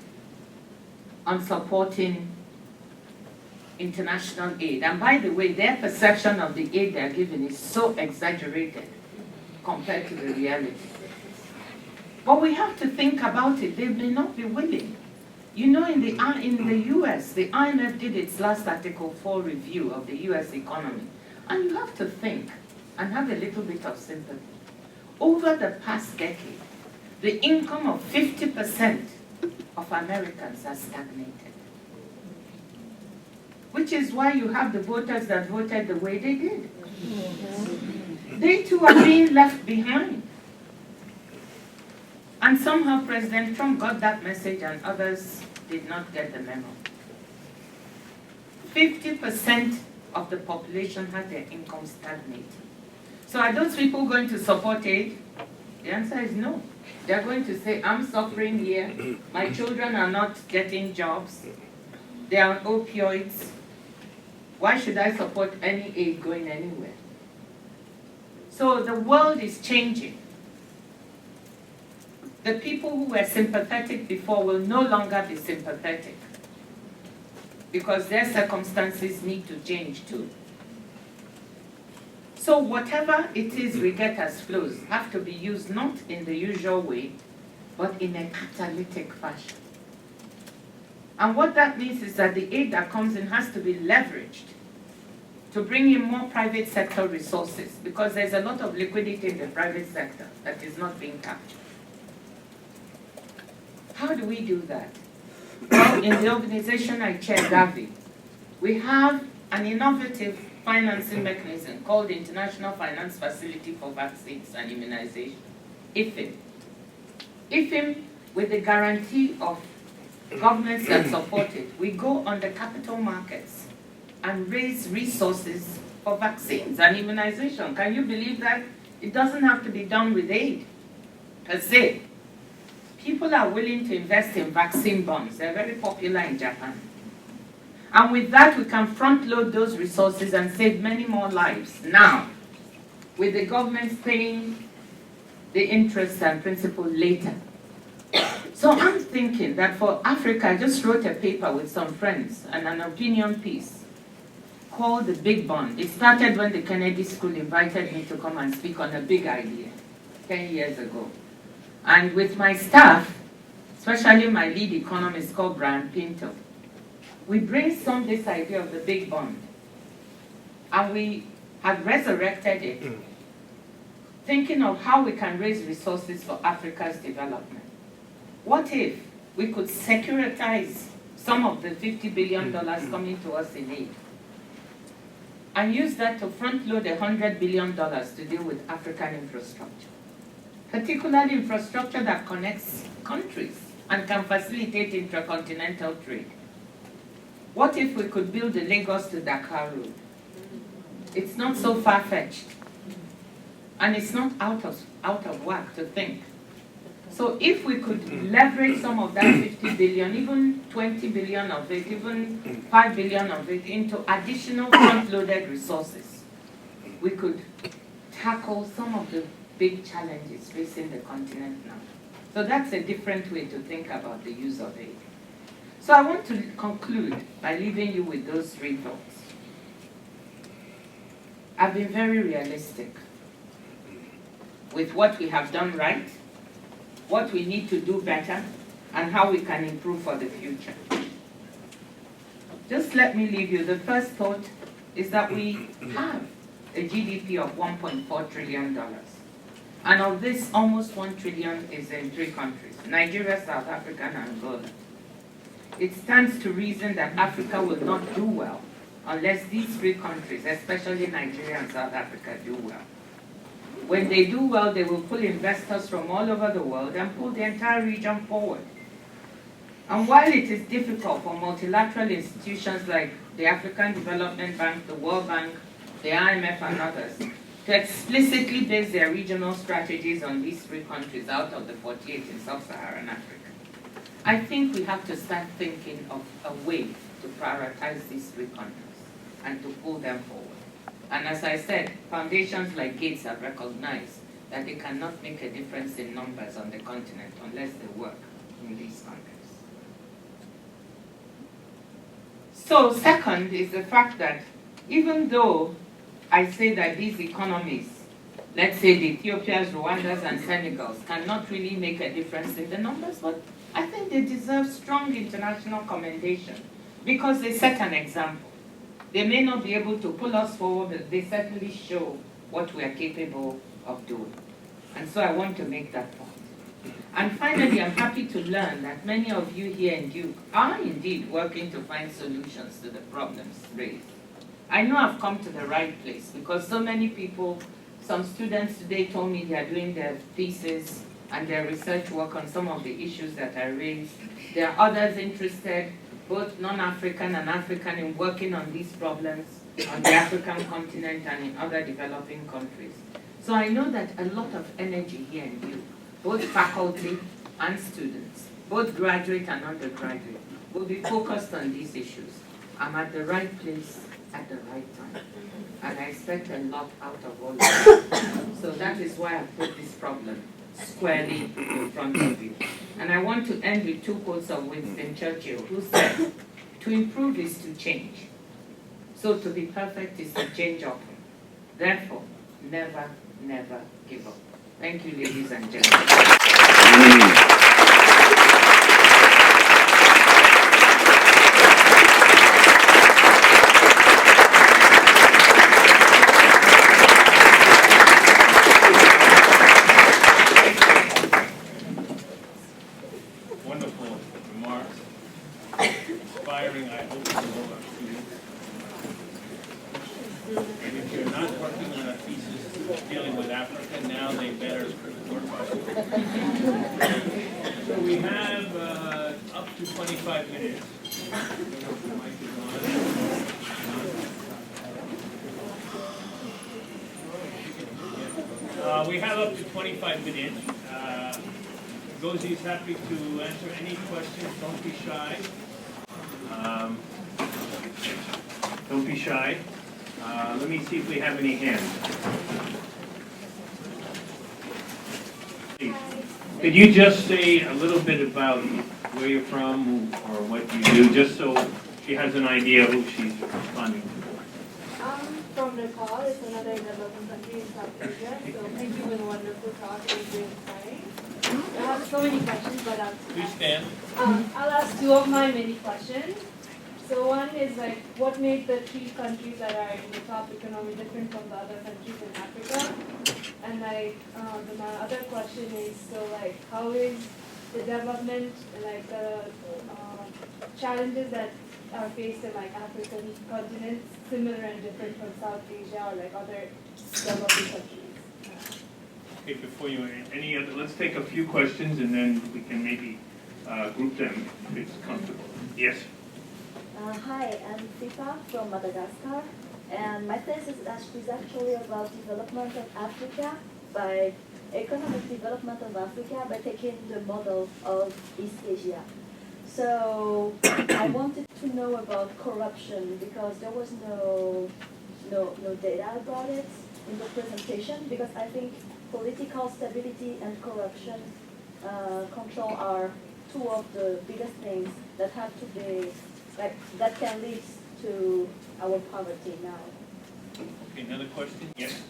on supporting international aid. And by the way, their perception of the aid they're given is so exaggerated compared to the reality. But we have to think about it. They may not be willing. You know, in the US, the IMF did its last Article 4 review of the US economy. And you have to think and have a little bit of sympathy. Over the past decade, the income of 50% of Americans has stagnated. Which is why you have the voters that voted the way they did. They too are being left behind. And somehow President Trump got that message and others did not get the memo. 50% of the population has their income stagnating. So are those people going to support aid? The answer is no. They're going to say, I'm suffering here, my children are not getting jobs, they are on opioids. Why should I support any aid going anywhere? So the world is changing. The people who were sympathetic before will no longer be sympathetic because their circumstances need to change too. So whatever it is we get as flows have to be used not in the usual way, but in a catalytic fashion. And what that means is that the aid that comes in has to be leveraged to bring in more private sector resources because there's a lot of liquidity in the private sector that is not being captured. How do we do that? Well, in the organization I chair, Gavi, we have an innovative financing mechanism called the International Finance Facility for Vaccines and Immunization, IFIM. IFIM, with the guarantee of governments that support it, we go on the capital markets and raise resources for vaccines and immunization. Can you believe that? It doesn't have to be done with aid per se. People are willing to invest in vaccine bonds. They're very popular in Japan. And with that, we can front load those resources and save many more lives now, with the government paying the interest and principal later. So I'm thinking that for Africa, I just wrote a paper with some friends and an opinion piece called The Big Bond. It started when the Kennedy School invited me to come and speak on a big idea 10 years ago. And with my staff, especially my lead economist called Brian Pinto, we brainstormed this idea of the big bond. And we have resurrected it, thinking of how we can raise resources for Africa's development. What if we could securitize some of the $50 billion coming to us in aid and use that to front load $100 billion to deal with African infrastructure, particularly infrastructure that connects countries and can facilitate intercontinental trade. What if we could build the Lagos to Dakar road? It's not so far-fetched. And it's not out of whack to think. So if we could leverage some of that 50 billion, even 20 billion of it, even 5 billion of it into additional front-loaded resources, we could tackle some of the big challenges facing the continent now. So that's a different way to think about the use of aid. So I want to conclude by leaving you with those three thoughts. I've been very realistic with what we have done right, what we need to do better, and how we can improve for the future. Just let me leave you. The first thought is that we have a GDP of $1.4 trillion. And of this, almost 1 trillion is in 3 countries, Nigeria, South Africa, and Angola. It stands to reason that Africa will not do well unless these 3 countries, especially Nigeria and South Africa, do well. When they do well, they will pull investors from all over the world and pull the entire region forward. And while it is difficult for multilateral institutions like the African Development Bank, the World Bank, the IMF, and others to explicitly base their regional strategies on these 3 countries out of the 48 in Sub-Saharan Africa, I think we have to start thinking of a way to prioritize these 3 countries and to pull them forward. And as I said, foundations like Gates have recognized that they cannot make a difference in numbers on the continent unless they work in these countries. So second is the fact that even though I say that these economies, let's say the Ethiopias, Rwandas, and Senegals, cannot really make a difference in the numbers, but I think they deserve strong international commendation because they set an example. They may not be able to pull us forward, but they certainly show what we are capable of doing. And so I want to make that point. And finally, I'm happy to learn that many of you here in Duke are indeed working to find solutions to the problems raised. I know I've come to the right place because so many people, some students today told me they are doing their thesis and their research work on some of the issues that I raised. There are others interested, both non-African and African, in working on these problems on the African continent and in other developing countries. So I know that a lot of energy here in Duke, both faculty and students, both graduate and undergraduate, will be focused on these issues. I'm at the right place at the right time. And I expect a lot out of all of that. So that is why I put this problem squarely in front of you. And I want to end with 2 quotes of Winston Churchill, who said, "To improve is to change. So to be perfect is to change often. Therefore, never, never give up." Thank you, ladies and gentlemen. Wonderful remarks. Inspiring, I hope to all our students. And if you're not working on a thesis dealing with Africa, now they better work on it. So we have up to 25 minutes. We have up to 25 minutes. Ngozi is happy to answer any questions. Don't be shy. Don't be shy. Let me see if we have any hands. Could you just say a little bit about where you're from or what you do, just so she has an idea who she's responding to? I'm from Nepal. It's another developing country in South Asia. So thank you for the wonderful talk. It was very inspiring. I have so many questions, but Please stand. I'll ask 2 of my many questions. So one is like, what made the 3 countries that are in the top economy different from the other countries in Africa? And like, my other question is, so like, how is the development, like the challenges that are faced in like African continents similar and different from South Asia or like other developing countries? Okay, before you, any other, let's take a few questions and then we can maybe group them if it's comfortable. Yes? Hi, I'm Fifa from Madagascar, and my thesis is actually about development of Africa by economic development of Africa by taking the model of East Asia. So I wanted to know about corruption because there was no data about it in the presentation, because I think political stability and corruption control are 2 of the biggest things that have to be, like, that can lead to our poverty now. Okay, another question? Yes?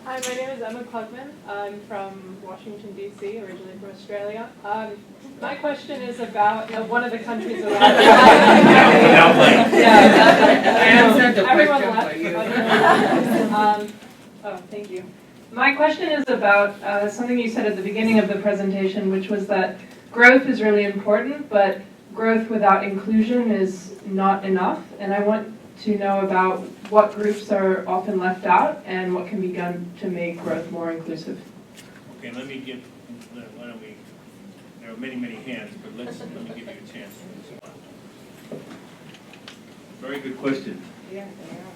Hi, my name is Emma Klugman. I'm from Washington, D.C., originally from Australia. My question is about one of the countries around. I answered the Everyone question left. for you. Thank you. My question is about something you said at the beginning of the presentation, which was that growth is really important, but growth without inclusion is not enough. And I want to know about what groups are often left out and what can be done to make growth more inclusive. Okay, let me give, why don't we, there are many, many hands, but let me give you a chance to respond. Very good question. Yeah, they are.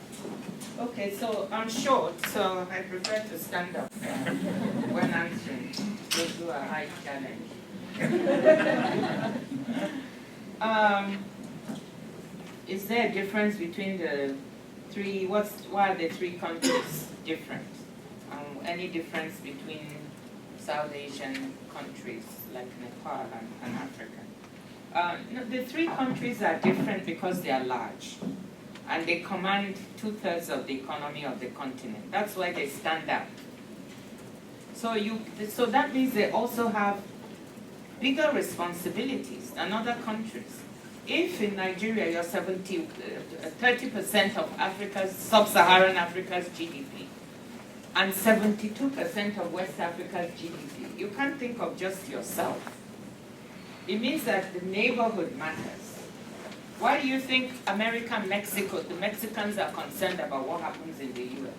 Okay, so I'm short, so I prefer to stand up when answering. Go to a high challenge. Is there a difference between the three? Why are the three countries different? Any difference between South Asian countries like Nepal and Africa? No, the three countries are different because they are large, and they command 2/3 of the economy of the continent. That's why they stand out. So that means they also have bigger responsibilities than other countries. If in Nigeria you're 30% of Africa's, Sub-Saharan Africa's GDP, and 72% of West Africa's GDP, you can't think of just yourself. It means that the neighborhood matters. Why do you think America and Mexico, the Mexicans are concerned about what happens in the US?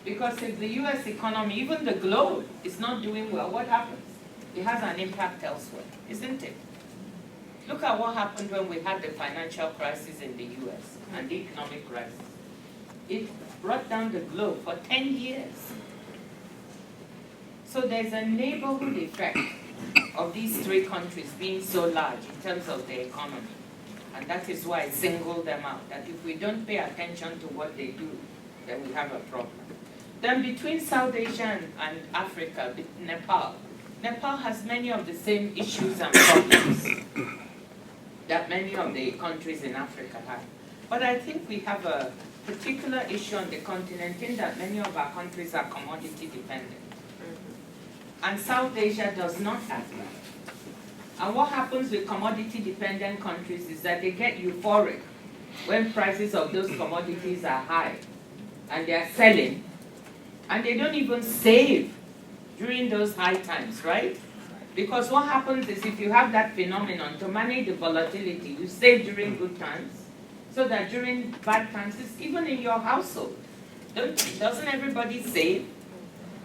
Because if the US economy, even the globe, is not doing well, what happens? It has an impact elsewhere, isn't it? Look at what happened when we had the financial crisis in the US and the economic crisis. It brought down the globe for 10 years. So there's a neighborhood effect of these three countries being so large in terms of their economy. And that is why I singled them out, that if we don't pay attention to what they do, then we have a problem. Then between South Asia and Africa, Nepal has many of the same issues and problems that many of the countries in Africa have. But I think we have a particular issue on the continent in that many of our countries are commodity dependent. And South Asia does not have that. And what happens with commodity dependent countries is that they get euphoric when prices of those commodities are high and they are selling, and they don't even save during those high times, right? Because what happens is if you have that phenomenon, to manage the volatility, you save during good times, so that during bad times, it's even in your household. Doesn't everybody save?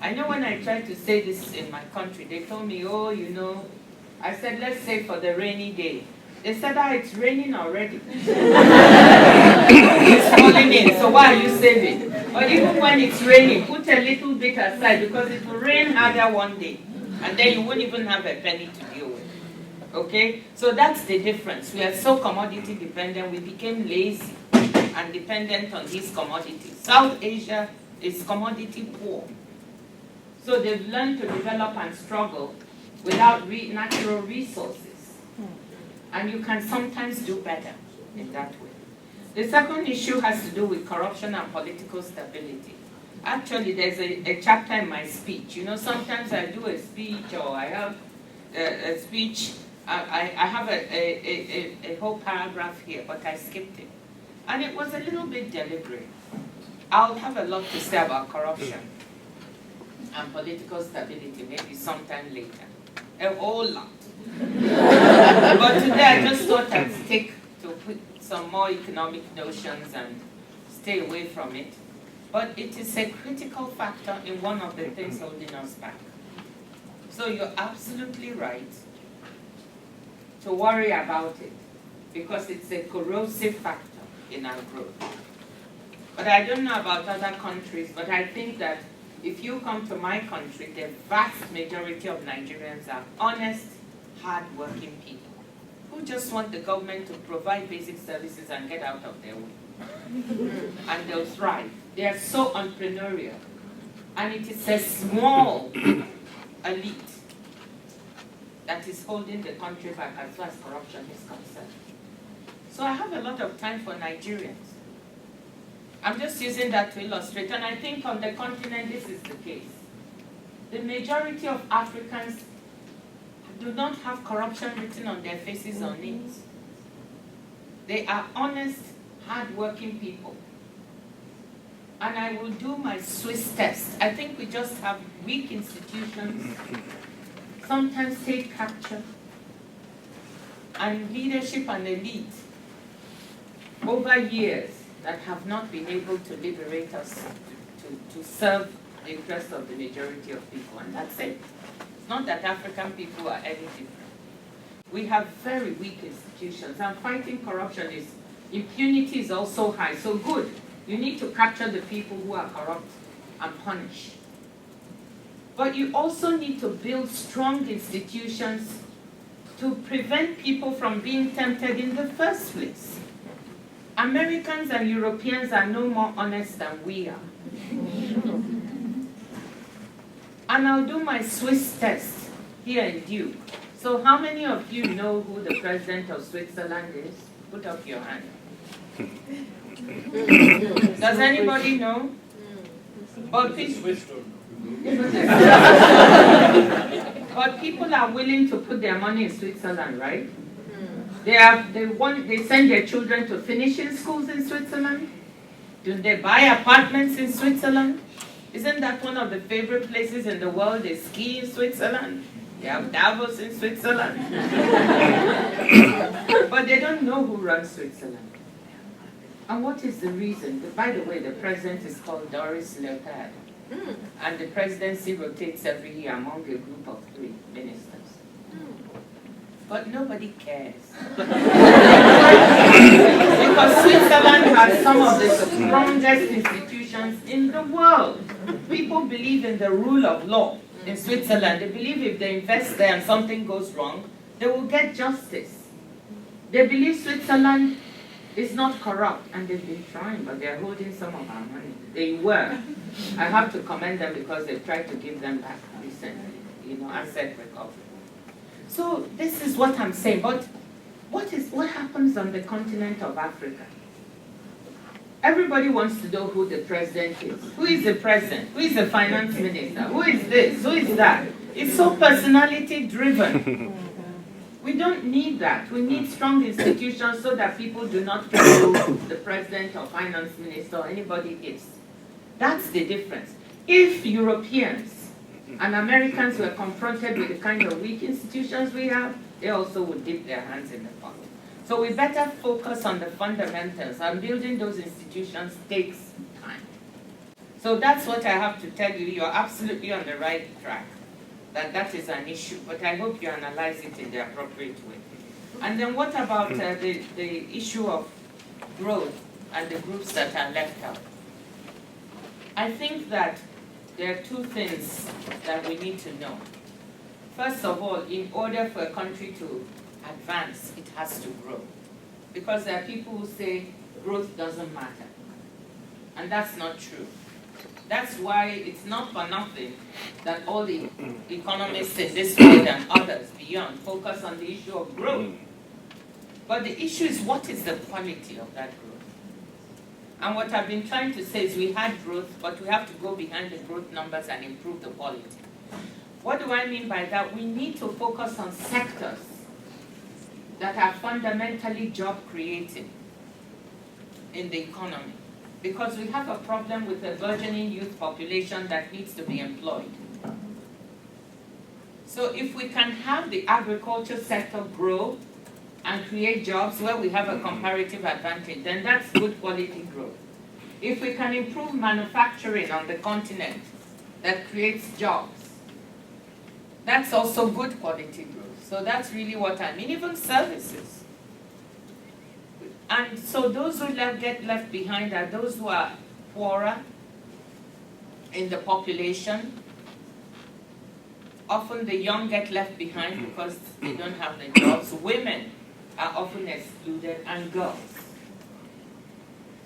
I know when I tried to say this in my country, they told me, oh, you know, I said, let's save for the rainy day. They said, it's raining already. It's falling in, so why are you saving? Or even when it's raining, put a little bit aside, because it will rain harder one day. And then you won't even have a penny to deal with. Okay? So that's the difference. We are so commodity dependent, we became lazy and dependent on these commodities. South Asia is commodity poor. So they've learned to develop and struggle without natural resources. And you can sometimes do better in that way. The second issue has to do with corruption and political stability. Actually, there's a chapter in my speech. You know, sometimes I do a speech or I have a speech. I have a whole paragraph here, but I skipped it. And it was a little bit deliberate. I'll have a lot to say about corruption and political stability maybe sometime later. A whole lot. But today I just thought I'd stick to put some more economic notions and stay away from it. But it is a critical factor in one of the things holding us back. So you're absolutely right to worry about it, because it's a corrosive factor in our growth. But I don't know about other countries, but I think that if you come to my country, the vast majority of Nigerians are honest, hard-working people who just want the government to provide basic services and get out of their way. And they'll thrive. They are so entrepreneurial. And it is a small elite that is holding the country back as far as corruption is concerned. So I have a lot of time for Nigerians. I'm just using that to illustrate, and I think on the continent this is the case. The majority of Africans do not have corruption written on their faces or names. They are honest, hard-working people. And I will do my Swiss test. I think we just have weak institutions, sometimes state capture, and leadership and elite over years that have not been able to liberate us to serve the interests of the majority of people. And that's it. It's not that African people are any different. We have very weak institutions, and fighting corruption is, impunity is also high. So good, you need to capture the people who are corrupt and punish. But you also need to build strong institutions to prevent people from being tempted in the first place. Americans and Europeans are no more honest than we are. And I'll do my Swiss test here in Duke. So how many of you know who the president of Switzerland is? Put up your hand. Does anybody know? But people are willing to put their money in Switzerland, right? They send their children to finishing schools in Switzerland. Do they buy apartments in Switzerland? Isn't that one of the favorite places in the world? They ski in Switzerland. They have Davos in Switzerland. But they don't know who runs Switzerland. And what is the reason? By the way, the president is called Doris Leopard. And the presidency rotates every year among a group of 3 ministers. But nobody cares. Because Switzerland has some of the strongest institutions in the world. People believe in the rule of law in Switzerland. They believe if they invest there and something goes wrong, they will get justice. They believe Switzerland is not corrupt, and they've been trying, but they're holding some of our money. They were. I have to commend them because they tried to give them back recently, asset recovery. So this is what I'm saying. But what happens on the continent of Africa? Everybody wants to know who the president is. Who is the president? Who is the finance minister? Who is this? Who is that? It's so personality driven. We don't need that. We need strong institutions so that people do not care who the president or finance minister or anybody is. That's the difference. If Europeans and Americans were confronted with the kind of weak institutions we have, they also would dip their hands in the pot. So we better focus on the fundamentals, and building those institutions takes time. So that's what I have to tell you. You're absolutely on the right track. That is an issue, but I hope you analyze it in the appropriate way. And then what about the issue of growth and the groups that are left out? I think that there are 2 things that we need to know. First of all, in order for a country to advance, it has to grow. Because there are people who say growth doesn't matter. And that's not true. That's why it's not for nothing that all the economists in this world and others beyond focus on the issue of growth. But the issue is, what is the quality of that growth? And what I've been trying to say is we had growth, but we have to go behind the growth numbers and improve the quality. What do I mean by that? We need to focus on sectors that are fundamentally job creating in the economy. Because we have a problem with a burgeoning youth population that needs to be employed. So if we can have the agriculture sector grow and create jobs where we have a comparative advantage, then that's good quality growth. If we can improve manufacturing on the continent that creates jobs, that's also good quality growth. So that's really what I mean, even services. And so those who get left behind are those who are poorer in the population. Often the young get left behind because they don't have the jobs. Women are often excluded, and girls.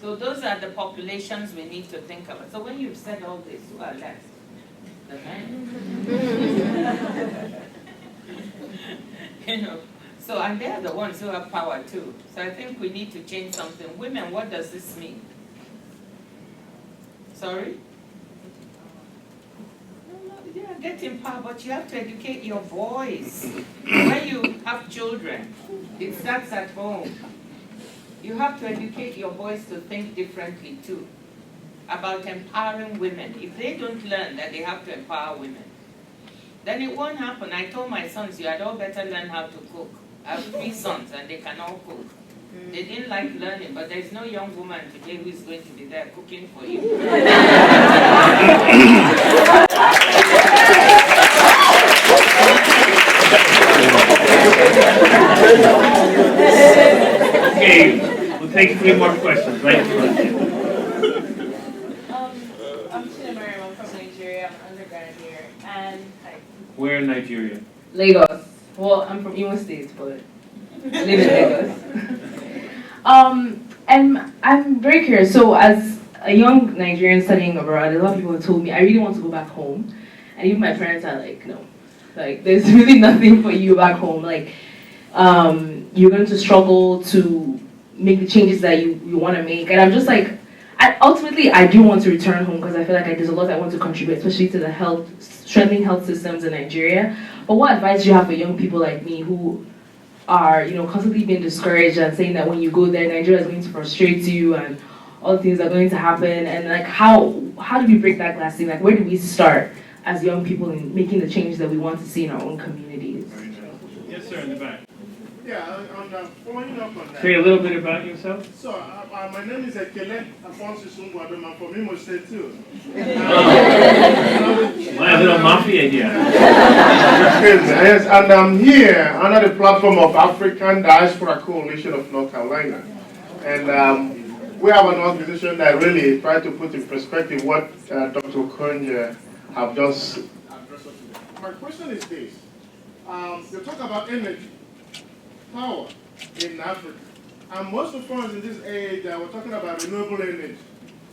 So those are the populations we need to think about. So when you've said all this, who are left? The men. So, and they're the ones who have power too. So I think we need to change something. Women, what does this mean? Sorry? No, yeah, get in power, but you have to educate your boys. When you have children, it starts at home. You have to educate your boys to think differently too, about empowering women. If they don't learn that they have to empower women, then it won't happen. I told my sons, you had all better learn how to cook. I have 3 sons and they can all cook. They didn't like learning, but there's no young woman today who is going to be there cooking for you. Okay, we'll take 3 more questions, right? I'm Tina Mariam, I'm from Nigeria, I'm an undergrad here, and Where in Nigeria? Lagos. Well, I'm from Imo State, but I live in Lagos. And I'm very curious, so as a young Nigerian studying abroad, a lot of people have told me, I really want to go back home, and even my parents are like, no, like, there's really nothing for you back home, like, you're going to struggle to make the changes that you want to make, and I'm just like, ultimately, I do want to return home because I feel like there's a lot I want to contribute, especially to the strengthening health systems in Nigeria. But what advice do you have for young people like me who are, constantly being discouraged and saying that when you go there, Nigeria is going to frustrate you and all things are going to happen? And like, how do we break that glass ceiling? Like, where do we start as young people in making the change that we want to see in our own communities? Yes, sir, in the back. Yeah, I'm following up on that. Say a little bit about yourself. So, my name is Ekele Afonso Sungwadom. I'm from Imo State too. My little mafia here. Yes, and I'm here under the platform of African Diaspora Coalition of North Carolina. And we have an organization that really tries to put in perspective what Dr. Okonjo have just addressed today. My question is this. You talk about energy, power in Africa. And most of us in this age, we're talking about renewable energy.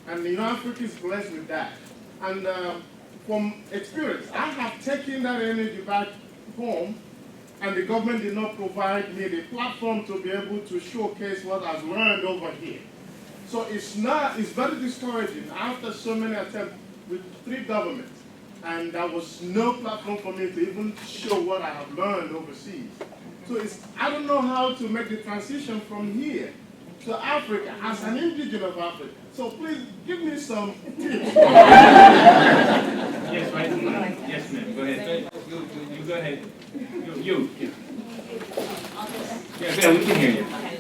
And Africa is blessed with that. And from experience, I have taken that energy back home, and the government did not provide me the platform to be able to showcase what I've learned over here. So it's very discouraging after so many attempts with 3 governments. And there was no platform for me to even show what I have learned overseas. So I don't know how to make the transition from here to Africa as an indigenous of Africa. So please give me some tips. Yes, right? Yes, ma'am. Go ahead. You go ahead. You. Yeah. Yeah, we can hear you. Okay.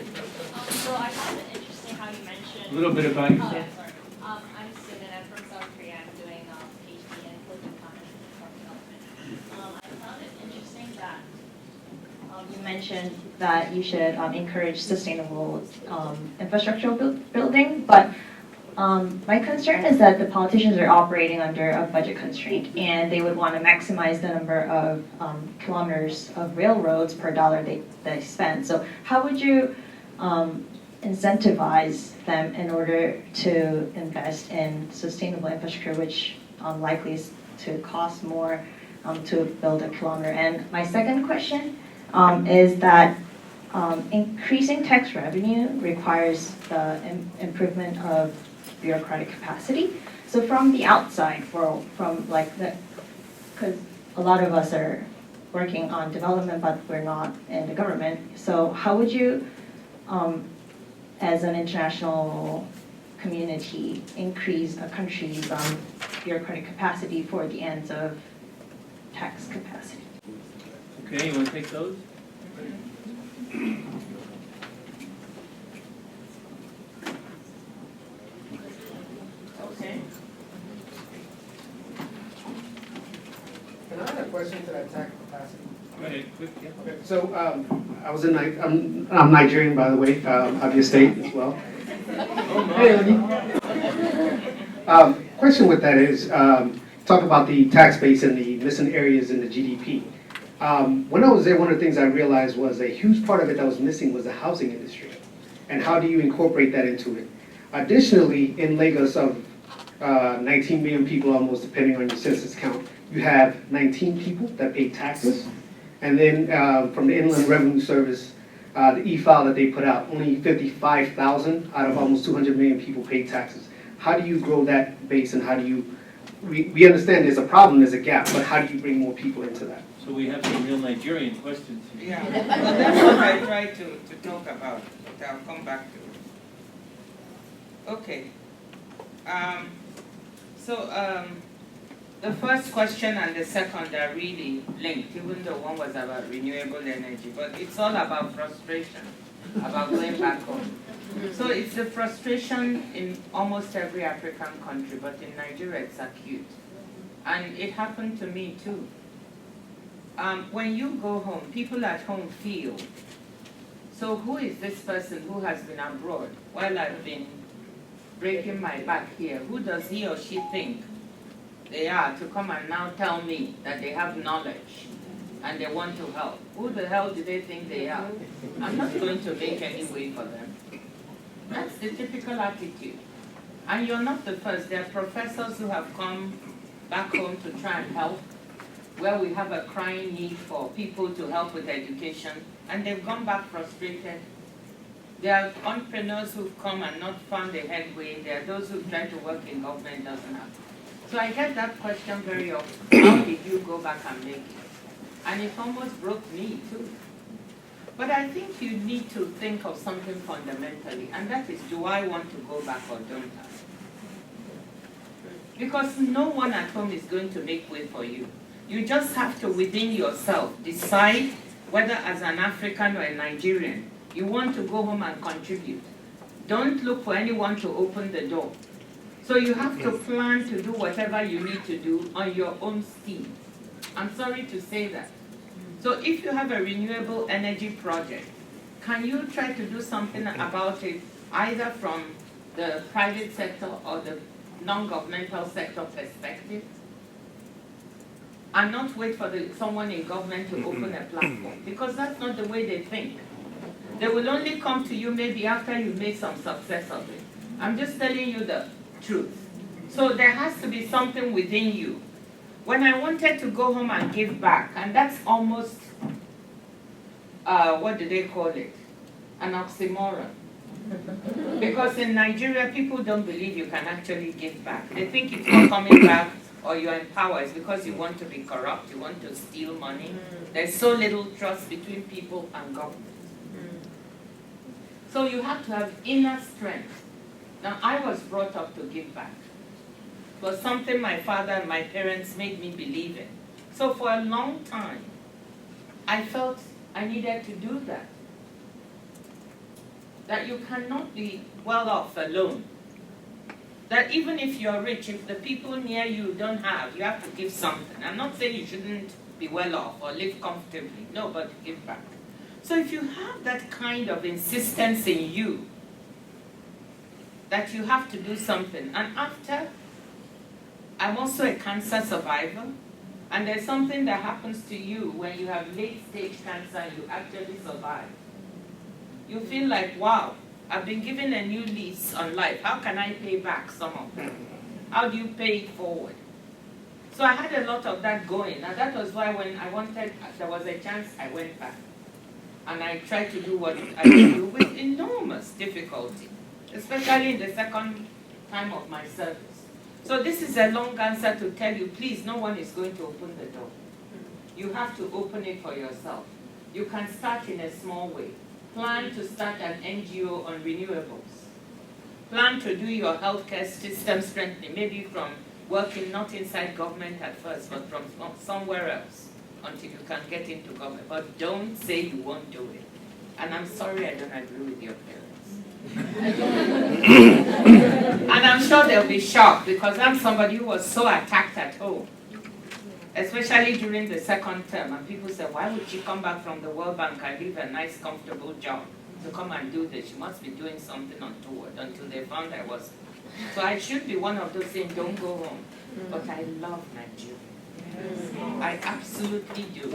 So I found it interesting how you mentioned. A little bit about yourself. Sorry. I'm a student. I'm from South Korea. I'm doing a Ph.D. in political economy and corporate development. I found it interesting that you mentioned that you should encourage sustainable infrastructure building, but my concern is that the politicians are operating under a budget constraint, and they would want to maximize the number of kilometers of railroads per dollar they spend. So how would you incentivize them in order to invest in sustainable infrastructure, which likely is to cost more to build a kilometer? And my second question is that increasing tax revenue requires the improvement of bureaucratic capacity. So from the outside world, because a lot of us are working on development, but we're not in the government. So how would you, as an international community, increase a country's bureaucratic capacity for the ends of tax capacity? Okay, you want to take those? Okay. Can I have a question to that tax capacity? Go ahead, quick, yeah. Okay, so I was I'm Nigerian, by the way, of your state as well. Hey, Odi. Question with that is, talk about the tax base and the missing areas in the GDP. When I was there, one of the things I realized was a huge part of it that was missing was the housing industry. And how do you incorporate that into it? Additionally, in Lagos, of 19 million people almost, depending on your census count, you have 19 people that pay taxes. And then from the Inland Revenue Service, the e-file that they put out, only 55,000 out of almost 200 million people pay taxes. How do you grow that base, and how do you, we understand there's a problem, there's a gap, but how do you bring more people into that? So we have some real Nigerian questions here. Yeah, well, that's what I try to talk about, but I'll come back to it. Okay. The first question and the second are really linked, even though one was about renewable energy, but it's all about frustration, about going back home. So it's the frustration in almost every African country, but in Nigeria it's acute. And it happened to me too. When you go home, people at home feel, so who is this person who has been abroad while I've been breaking my back here? Who does he or she think they are to come and now tell me that they have knowledge and they want to help? Who the hell do they think they are? I'm not going to make any way for them. That's the typical attitude. And you're not the first. There are professors who have come back home to try and help, where we have a crying need for people to help with education, and they've gone back frustrated. There are entrepreneurs who've come and not found a headway. There are those who try to work in government, doesn't happen. So I get that question very often. How did you go back and make it? And it almost broke me too. But I think you need to think of something fundamentally, and that is, do I want to go back or don't I? Because no one at home is going to make way for you. You just have to, within yourself, decide whether as an African or a Nigerian, you want to go home and contribute. Don't look for anyone to open the door. So you have to plan to do whatever you need to do on your own steam. I'm sorry to say that. So if you have a renewable energy project, can you try to do something about it, either from the private sector or the non-governmental sector perspective? And not wait for someone in government to open a platform, because that's not the way they think. They will only come to you maybe after you made some success of it. I'm just telling you the truth. So there has to be something within you. When I wanted to go home and give back, and that's almost, what do they call it? An oxymoron. Because in Nigeria, people don't believe you can actually give back. They think it's not coming back or you're in power. It's because you want to be corrupt, you want to steal money. There's so little trust between people and government. So you have to have inner strength. Now, I was brought up to give back. It was something my father and my parents made me believe in. So for a long time, I felt I needed to do that. That you cannot be well off alone. That even if you're rich, if the people near you don't have, you have to give something. I'm not saying you shouldn't be well off or live comfortably. No, but give back. So if you have that kind of insistence in you, that you have to do something, and after, I'm also a cancer survivor, and there's something that happens to you when you have late-stage cancer and you actually survive. You feel like, wow, I've been given a new lease on life. How can I pay back some of that? How do you pay it forward? So I had a lot of that going, and that was why when I wanted, there was a chance, I went back. And I tried to do what I could do with enormous difficulty, especially in the second time of my service. So this is a long answer to tell you, please, no one is going to open the door. You have to open it for yourself. You can start in a small way. Plan to start an NGO on renewables. Plan to do your healthcare system strengthening, maybe from working not inside government at first, but from somewhere else until you can get into government. But don't say you won't do it. And I'm sorry I don't agree with your parents. And I'm sure they'll be shocked because I'm somebody who was so attacked at home, especially during the second term. And people say, why would she come back from the World Bank and leave a nice, comfortable job to come and do this? She must be doing something untoward, until they found I wasn't. So I should be one of those saying, don't go home. But I love Nigeria. I absolutely do.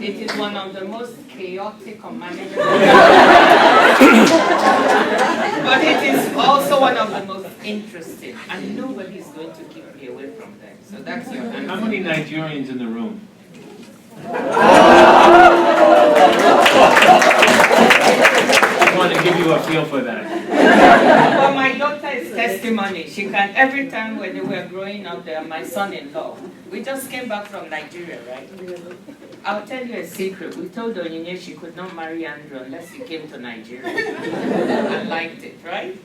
It is one of the most chaotic unmanageable but it is also one of the most interesting, and nobody is going to keep me away from them. So that's your answer. How many Nigerians in the room? I want to give you a feel for that. Well, my daughter is testimony. She can every time when they were growing up, they are my son-in-law. We just came back from Nigeria, right? I'll tell you a secret. We told Onyinye she could not marry Andrew unless he came to Nigeria and liked it, right?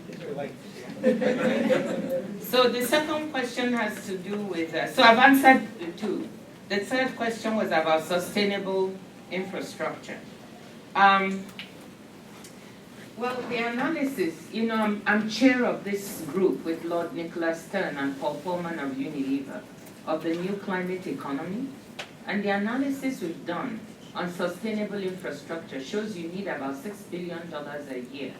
So the second question has to do with, so I've answered the two. The third question was about sustainable infrastructure. Well, the analysis, you know, I'm chair of this group with Lord Nicholas Stern and Paul Pullman of Unilever of the new climate economy. And the analysis we've done on sustainable infrastructure shows you need about $6 billion a year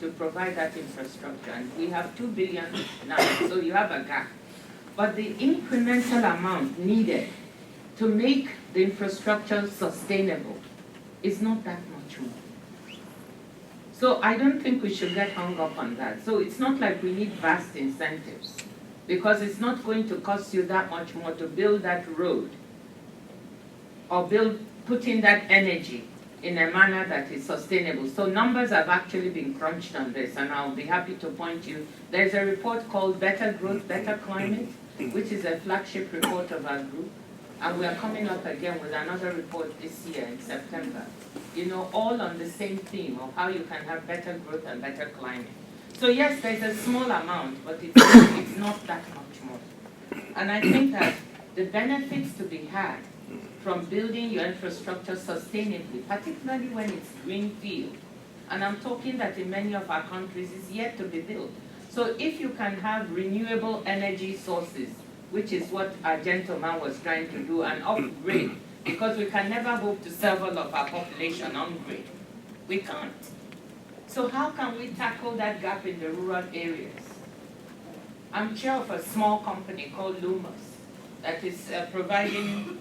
to provide that infrastructure. And we have $2 billion now, so you have a gap. But the incremental amount needed to make the infrastructure sustainable is not that much more. So I don't think we should get hung up on that. So it's not like we need vast incentives, because it's not going to cost you that much more to build that road or put in that energy in a manner that is sustainable. So numbers have actually been crunched on this, and I'll be happy to point you. There's a report called Better Growth, Better Climate, which is a flagship report of our group. And we are coming up again with another report this year in September. You know, all on the same theme of how you can have better growth and better climate. So yes, there's a small amount, but it's not that much more. And I think that the benefits to be had from building your infrastructure sustainably, particularly when it's greenfield, and I'm talking that in many of our countries is yet to be built. So if you can have renewable energy sources, which is what our gentleman was trying to do, and upgrade, because we can never hope to serve all of our population on grid. We can't. So how can we tackle that gap in the rural areas? I'm chair of a small company called Lumos that is providing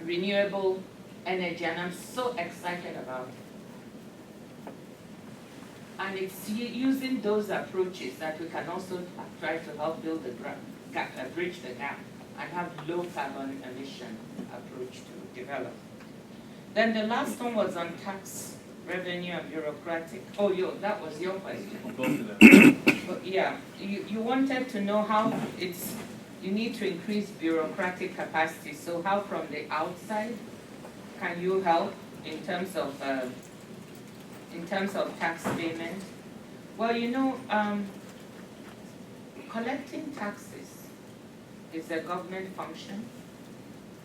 renewable energy, and I'm so excited about it. And it's using those approaches that we can also try to help build the bridge the gap and have low carbon emission approach to develop. Then the last one was on tax revenue and bureaucratic. Oh, that was your question. Both of them. But yeah, you wanted to know how you need to increase bureaucratic capacity. So how from the outside can you help in terms of tax payment? Well, you know, collecting taxes is a government function.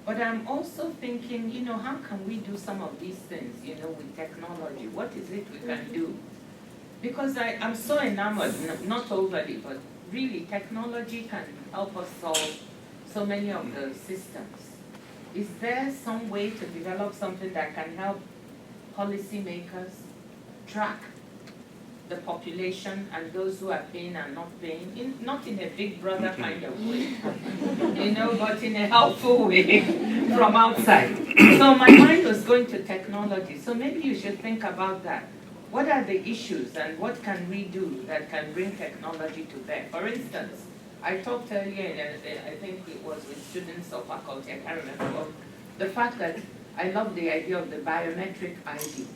But I'm also thinking, you know, how can we do some of these things, you know, with technology? What is it we can do? Because I'm so enamored, not overly, but really technology can help us solve so many of the systems. Is there some way to develop something that can help policymakers track the population and those who are paying and not paying, not in a big brother kind of way, you know, but in a helpful way from outside. So my mind was going to technology. So maybe you should think about that. What are the issues and what can we do that can bring technology to bear? For instance, I talked earlier, and I think it was with students of faculty, I can't remember, the fact that I love the idea of the biometric ID.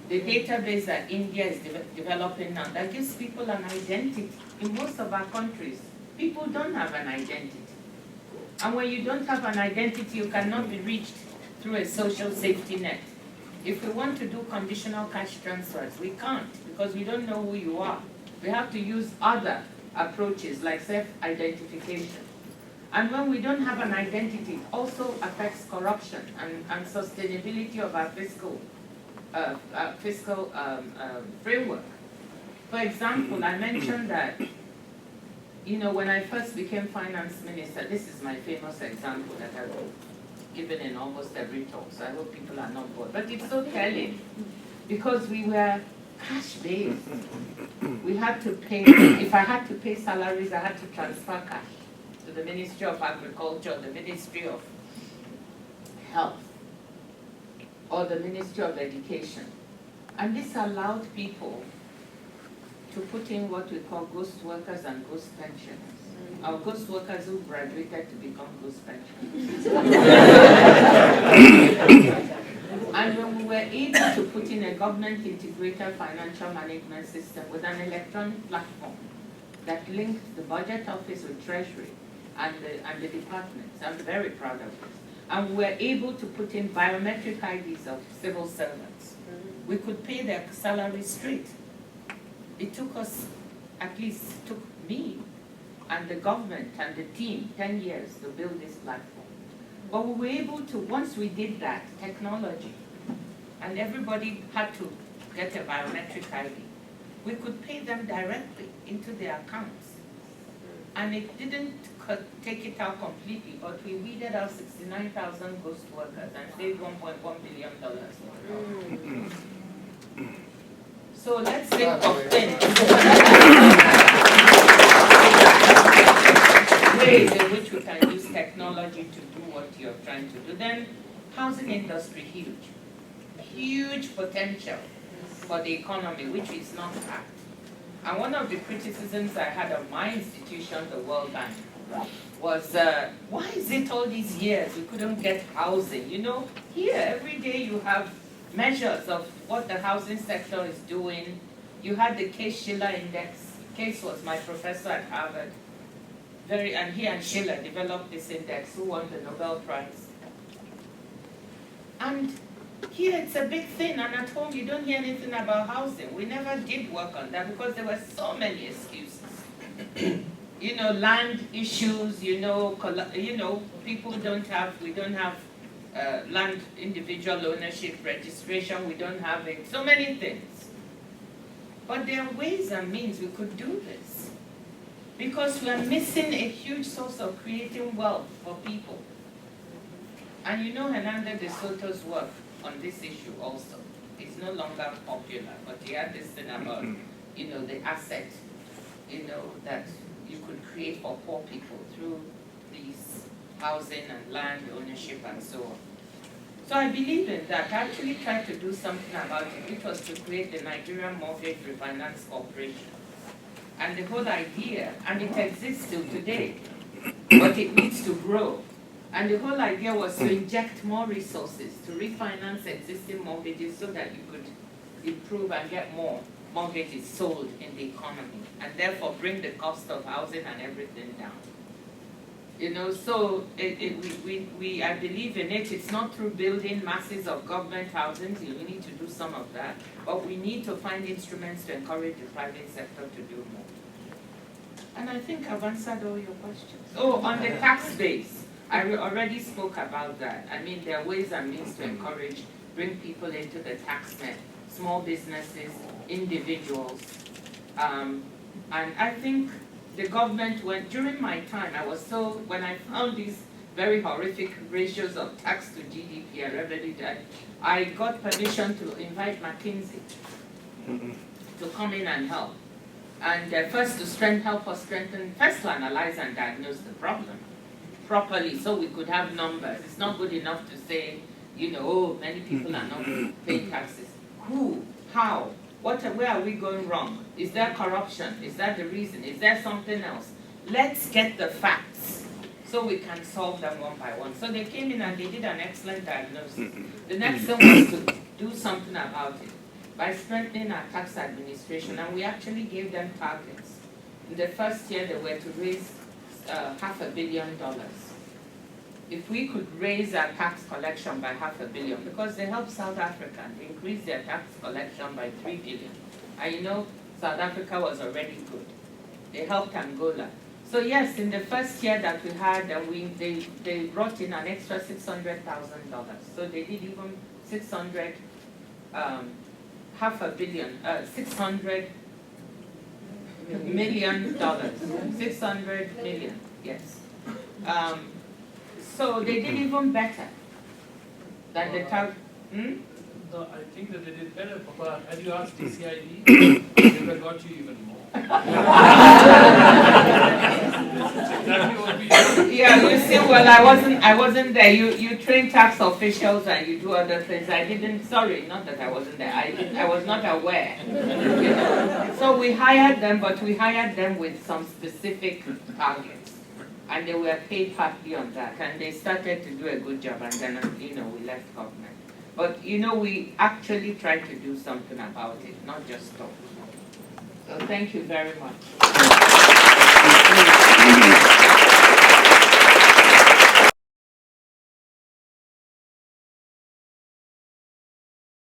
The database that India is developing now, that gives people an identity. In most of our countries, people don't have an identity. And when you don't have an identity, you cannot be reached through a social safety net. If we want to do conditional cash transfers, we can't, because we don't know who you are. We have to use other approaches like self-identification. And when we don't have an identity, it also affects corruption and sustainability of our fiscal framework. For example, I mentioned that, you know, when I first became finance minister, this is my famous example that I've given in almost every talk, so I hope people are not bored. But it's so telling, because we were cash-based. We had to pay, if I had to pay salaries, I had to transfer cash to the Ministry of Agriculture, the Ministry of Health, or the Ministry of Education. And this allowed people to put in what we call ghost workers and ghost pensioners. Our ghost workers who graduated to become ghost pensioners. And when we were able to put in a government integrated financial management system with an electronic platform that linked the budget office with treasury and the departments. I'm very proud of this. And we were able to put in biometric IDs of civil servants. We could pay their salary straight. It took us, at least took me and the government and the team 10 years to build this platform. But we were able to, once we did that, technology, and everybody had to get a biometric ID, we could pay them directly into their accounts. And it didn't take it out completely, but we weeded out 69,000 ghost workers and saved $1.1 billion. So let's think of things. Ways in which we can use technology to do what you're trying to do. Then, housing industry, huge. Huge potential for the economy, which is not tapped. And one of the criticisms I had of my institution, the World Bank, was why is it all these years we couldn't get housing? You know, here every day you have measures of what the housing sector is doing. You had the Case-Shiller Index. Case was my professor at Harvard. And he and Shiller developed this index, who won the Nobel Prize. And here it's a big thing, and at home you don't hear anything about housing. We never did work on that because there were so many excuses. You know, land issues, you know, people don't have, we don't have land individual ownership registration, we don't have it, so many things. But there are ways and means we could do this. Because we are missing a huge source of creating wealth for people. And you know Hernando de Soto's work on this issue also. It's no longer popular, but he had this thing about, you know, the asset, you know, that you could create for poor people through these housing and land ownership and so on. So I believe in that. I actually tried to do something about it, which was to create the Nigerian Mortgage Refinance Corporation. And the whole idea, and it exists till today, but it needs to grow. And the whole idea was to inject more resources to refinance existing mortgages so that you could improve and get more mortgages sold in the economy, and therefore bring the cost of housing and everything down. You know, so I believe in it. It's not through building masses of government housing. We need to do some of that, but we need to find instruments to encourage the private sector to do more. And I think I've answered all your questions. Oh, on the tax base, I already spoke about that. I mean, there are ways and means to encourage, bring people into the tax net, small businesses, individuals. And I think the government went, during my time, when I found these very horrific ratios of tax to GDP and revenue, I got permission to invite McKinsey to come in and help. And first to help us strengthen, first to analyze and diagnose the problem properly so we could have numbers. It's not good enough to say, you know, oh, many people are not paying taxes. Who? How? Where are we going wrong? Is there corruption? Is that the reason? Is there something else? Let's get the facts so we can solve them one by one. So they came in and they did an excellent diagnosis. The next thing was to do something about it by strengthening our tax administration, and we actually gave them targets. In the first year, they were to raise $500 million. If we could raise our tax collection by $500 million, because they helped South Africa, they increased their tax collection by $3 billion. And you know, South Africa was already good. They helped Angola. So yes, in the first year that we had, they brought in an extra $600,000. So they did even $600 million. $600 million, yes. So they did even better than the tax. No, I think that they did better, Papa. Had you asked DCID, they would have got you even more. Exactly what we did. Yeah, you see, well, I wasn't there. You train tax officials and you do other things. I didn't. Sorry, not that I wasn't there. I was not aware. You know? So we hired them, but we hired them with some specific targets, and they were paid partly on that, and they started to do a good job. And then, you know, we left government. But you know, we actually tried to do something about it, not just talk. Thank you very much.